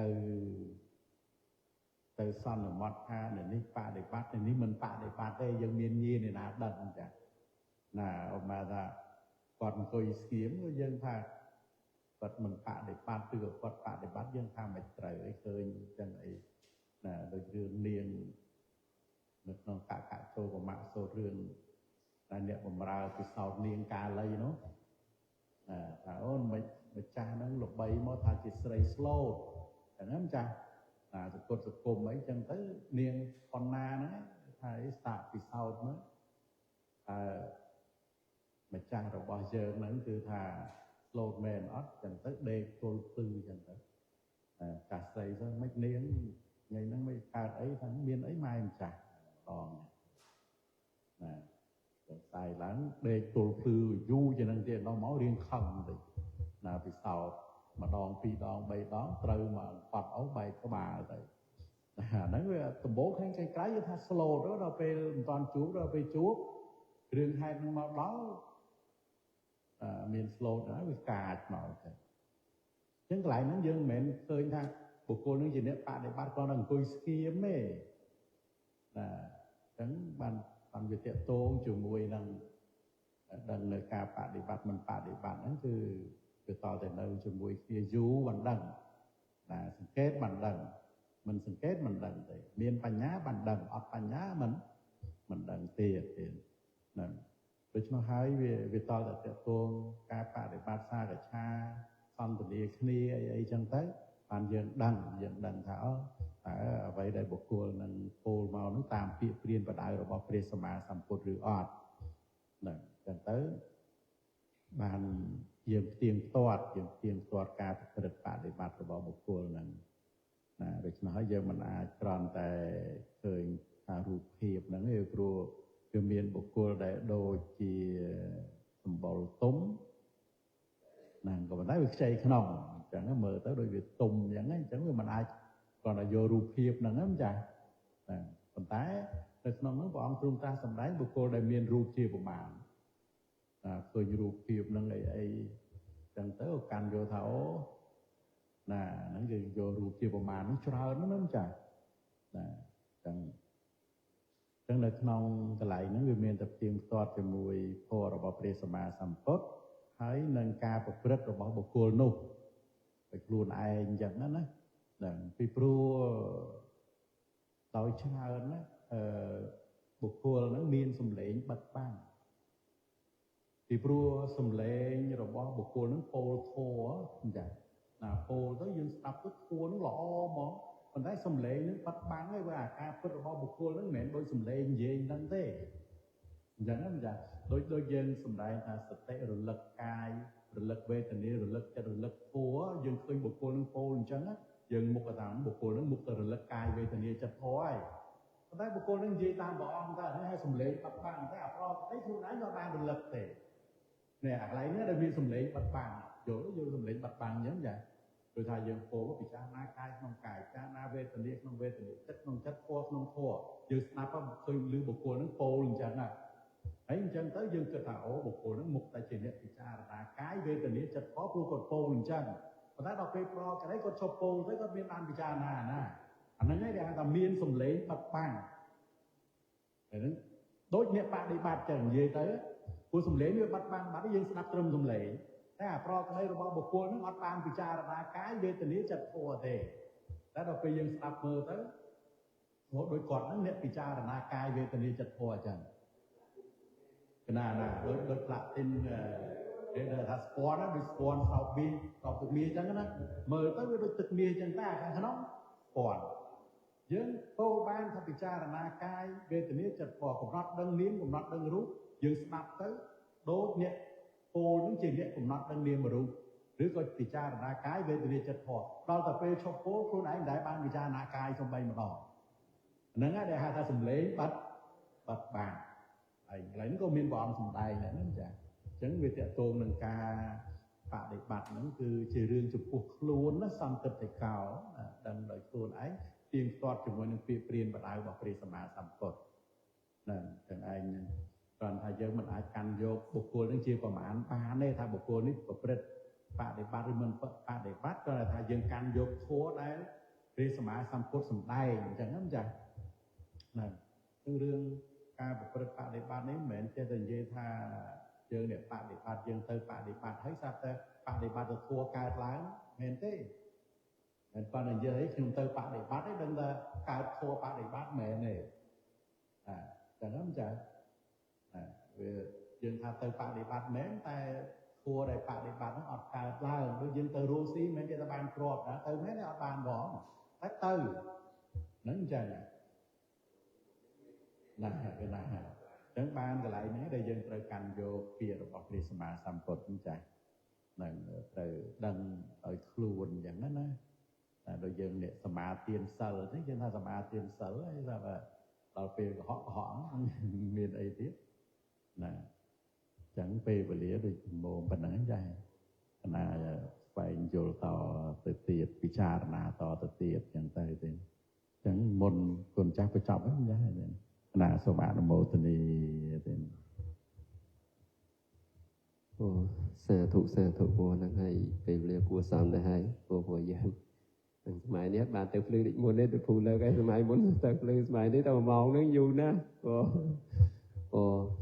ទៅសន្មត់ថានេះបដិបត្តិនេះមិនបដិបត្តិទេយើងមានញាណឯណាដឹងចាណាឧបមាថាគាត់អង្គុយស្ងៀមយើងថាគាត់មិនបដិបត្តិឬក៏គាត់បដិបត្តិយើងថាមិនត្រូវអីឃើញចឹងអីណាដូចរឿងនាងនៅក្នុងកកចូលប្រមាក់សូត្ររឿងតែអ្នកបំរើពិសោធន៍នាងកាលីនោះថាអូនមិនម្ចាស់ហ្នឹងល្បីមកថាជាស្រីស្លូតអញ្ចឹងម្ចាស់សគុតសគុំអីចឹងទៅនាងប៉ុណ្ណាហ្នឹងថាអីសាកពិសោធន៍មកម្ចាស់របស់យើងហ្នឹងគឺថាស្លូតមែនអត់ចឹងទៅដេកទល់ភ្លឺចឹងទៅកាស្រីទៅមិននាងថ្ងៃហ្នឹងមិនកើតអីថាមានអីម៉ែម្ចាស់ដងណាតែឡើងដេកទល់ភ្លឺយូរជាងហ្នឹងទៀតដល់មករៀងខឹងតិចណាពិសោធន៍ម្ដងពីរដងបីដងត្រូវមកប៉ាត់អស់បែកក្បាលទៅអាហ្នឹងវាដំបូងឃើញក្រៅៗថាស្លូតដល់ពេលមិនតាន់ជួបដល់ពេលជួបគ្រឿងហេតុនឹងមកដល់មានស្លូតហើយវាកាចមកទៅអញ្ចឹងកន្លែងហ្នឹងយើងមិនមែនឃើញថាបុគ្គលនឹងជាអ្នកបដិបត្តិគាត់អង្គុយស្គៀមទេណាអញ្ចឹងបានវាតេតងជាមួយនឹងដឹងនៅការបដិបត្តិមិនបដិបត្តិហ្នឹងគឺវាតទៅនៅជាមួយគ្នាយូរមិនដឹងណាសង្កេតមិនដឹងមិនសង្កេតមិនដឹងទេមានបញ្ញាមិនដឹងអត់បញ្ញាមិនដឹងទៀតហ្នឹងដូច្នោះហើយវាតទៅតេតងការបដិបត្តិសាកឆាសន្ទនាគ្នាអីចឹងទៅបានយើងដឹងថាអូតើអ្វីដែលបុគ្គលនឹងពោលមកនោះតាមពាក្យព្រានបដៅរបស់ព្រះសម្មាសម្ពុទ្ធឬអត់ហ្នឹងចឹងទៅបានយើងផ្ទៀងផ្ទាត់ការប្រព្រឹត្តបដិបត្តិរបស់បុគ្គលហ្នឹងណាដូច្នោះហើយយើងមិនអាចគ្រាន់តែឃើញថារូបភាពហ្នឹងទេព្រោះវាមានបុគ្គលដែលដូចជាសម្បុរទុំណាក៏ប៉ុន្តែវាខ្ចីក្នុងអញ្ចឹងមើលទៅដូចវាទុំអញ្ចឹងវាមិនអាចគ្រាន់តែយករូបភាពហ្នឹងណាចា៎ណាប៉ុន្តែនៅក្នុងហ្នឹងព្រះអង្គទ្រង់ត្រាស់សម្ដែងបុគ្គលដែលមានរូបជាប្រមាណឃើញរូបភាពហ្នឹងអីចឹងទៅកាន់យកថាអូណាហ្នឹងគឺយករូបជាប្រមាណហ្នឹងច្រើនហ្នឹងចា៎ណាចឹងនៅក្នុងកន្លែងហ្នឹងវាមានតែផ្ទៀងផ្ទាត់ជាមួយធម៌របស់ព្រះសម្មាសម្ពុទ្ធហើយនឹងការប្រព្រឹត្តរបស់បុគ្គលនោះដោយខ្លួនឯងអញ្ចឹងណាហ្នឹងពីព្រោះដោយច្រើនណាបុគ្គលហ្នឹងមានសម្លេងបិទបាំងពីព្រោះសម្លេងរបស់បុគ្គលហ្នឹងពោលធម៌អញ្ចឹងណាពោលទៅយើងស្ដាប់ទៅធម៌ហ្នឹងល្អហ្មងប៉ុន្តែសម្លេងហ្នឹងបិទបាំងហើយវាអាការពិតរបស់បុគ្គលហ្នឹងមិនមែនដូចសម្លេងនិយាយហ្នឹងទេអញ្ចឹងណាចាដូចយើងសម្ដែងថាសតិរលឹកកាយរលឹកវេទនារលឹកចិត្តរលឹកធម៌យើងឃើញបុគ្គលហ្នឹងពោលអញ្ចឹងយើងមុខតាមបុគ្គលហ្នឹងមុខទៅរលឹកកាយវេទនាចិត្តធម៌ហើយប៉ុន្តែបុគ្គលហ្នឹងនិយាយតាមព្រះអង្គតែហើយសម្លេងបិទបាំងតែអប្រតិខ្លួនឯងក៏បានរលឹកទេ nè lại nữa là viên sầm lệ bát bàng vô sầm lệ bát bàng nhớ vậy rồi thay dương phố bị cha na cai không cài cha na về tận địa không về tận địa chất không chất po không po dương snap á khơi lưu bộ cua nó po lên chân nè ấy chân tới dương cơ thảo bộ cua nó mục tại chỉ niệm bị cha là cái về tận địa chất có po cột po lên chân cònถ้าเราไปปลอcái đấyก็ชอบโปแล้วก็มีอันพิจารณานะอันนั้นให้ได้แต่มีนสมเลปัดปังแต่นั้นโดยเนี่ยปะได้บาดจังเยtớiผู้สมเลเนี่ยปัดปังบัดยังสนับตรมสมเลแต่ปลอcái đấyเราบอกบุคคลนั้นอัดปานพิจารณาcái vềตอนนี้จัดโพเตแล้วเราไปยังสนับมือtớiโดยก่อนนั้นเนี่ยพิจารณาcái vềตอนนี้จัดโพจังขนาดโดยปลัดเป็นđể là spawn nó bị spawn sau bia chẳng đó mời tới với thực bia chẳng ta khang nó spawn dương tô ban thập cha là na cai về từนี้chật phò của nó đăng niêm của nó đăng rút dương snap tới đốt nhẹ ô những chuyện nhẹ của nó đăng niêm mà rútหรือก็ติจารณาคายเวทนี้จัดพอเราแต่ไปชอบโป๊ครูไหนได้บ้านติจารณาคายสมบัยมาต่อนั่นก็ได้หาทางสมเลบัดบางไอ้อะไรนั่นก็มีบ่อสมได้เนี่ยนั่นจ้ะchẳng vì tiện tôn nâng ca bạ để bạt nóคือchỉ riêng chụp cuộc luôn nó xong tập thể cao đằng đời tôn ấy tiền toát chụp một những phiền bật ai bảo phiền sắm sắm cột nè thằng anh toàn thay giờ mình ai can vô cuộc cuộc nó chia vào màn ba này thay cuộc cuộc này của phiền bạ để bạt mình bạ để bạt cho là thay giờ can vô thua đấy phiền sắm cột sắm đai chẳng lắm chẳng nè riêng ca của phiền bạ để bạt này mình sẽ dần dần tha dương để bạn để bạn dương từ bạn để bạn thấy sao thế bạn để bạn được thua cài láng men thế men bạn là giới khi từ bạn để bạn ấy đừng là cài thua bạn để bạn mẹ này chẳng lắm chả về dương thà từ bạn để bạn mến tay thua để bạn nó ọt cài láng đối dương từ Rusi men cho ta bàn crop đã từ mấy nó bàn bỏ tách từ nấn chả này cái này chẳng ban cái lại mấy đây dân trời canh vô kia rồi bọc đi xem mà xăm cột cũng chạy lần từ đằng ở khuôn chẳng đó nè rồi dân để xem mà tiền sở thế dân ta xem mà tiền sở ấy ra là đào về họ miền ấy tiếp nè chẳng về về lía được mồm phần nắng dài là phải vô tò từ tiệt bị cha là tò từ tiệt chẳng tay tên chẳng môn còn chắc phải chọc ấy dài nên là số bạn một thì tên xa thụ của năng hay về lìa của sòng để hay của giang máy nét bạn tự lư định muốn đến được phụ lơ cái máy muốn tự lư máy đấy tao mong nó dù na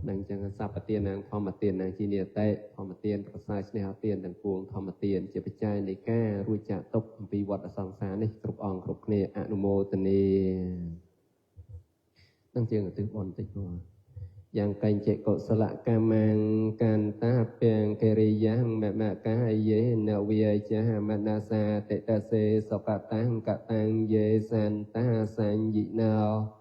năng chẳng sắp tiền năng phong mặt tiền năng chi nia tệ phong mặt tiền có sai này tiền đằng cuồng phong mặt tiền chỉ phải trai này ca ruồi chạ tốc vì vật ở sòng xa này cục ong cục nè anumo tên năng chương ở từ ổn tích rồi yang canh chạy cột sạ lạ cam mang can ta bèn keri yang mẹ cá hay dễ nợ vi cha manasa tệ ta se sọc cả tang dễ san ta san dị nào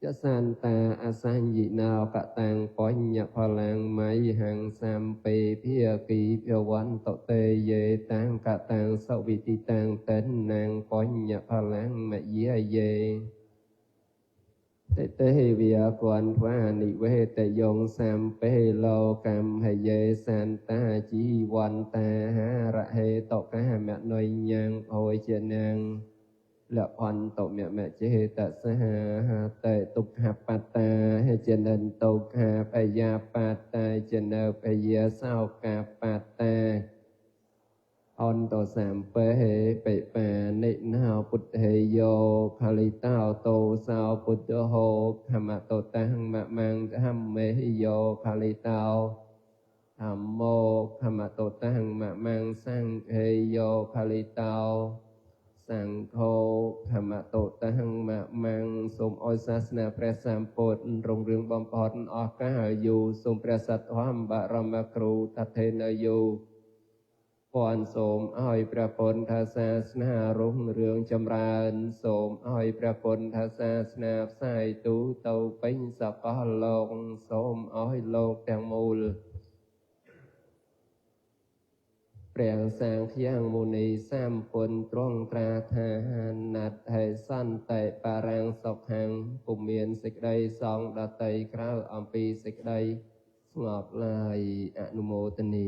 cha san ta asan dị nào cả tang có nhập hoa lang máy hàng sam pe pia kỳ pia văn tọ tê dễ tang cả tang sau vị ti tang tên nàng có nhập hoa lang mẹ dễ dễ tế vi quan phá nị vê tệ dông sam pê lô cam hay dê san ta chi quan ta ha ra hê tọ cá mẹ nơi nhang hồi trên nàng là hoàn tọ mẹ chế tạ sa ha tệ tục ha pata hay trên nền tục ha paya pata trên nền paya sao ca pata on to sam pe he pe pa ne na put he yo khali tao to sao put ho khama to tang ma mang tham me he yo khali tao tham mo khama to tang ma mang sang he yo khali tao sang kho khama to tang ma mang som oi sasna pre sam pot rong rương bom pot o ka yu som pre sat hom ba rama kru tathe na yuพรโสมอ้อยพระพลทศาสนารุ่งเรืองจำราญโสมอ้อยพระพลทศาสนาสายตูเตาเป็นสักกโลกโสมอ้อยโลกแตงมูลเปลี่ยนแสงเที่ยงมุนีสามปนตรงตราทหารนัดให้สั้นแต่ปารังศกหังปุเมียนสิกใดสองดาไตคราวอัมปีสิกใด ស្ងប់ឡើយអនុមោទនា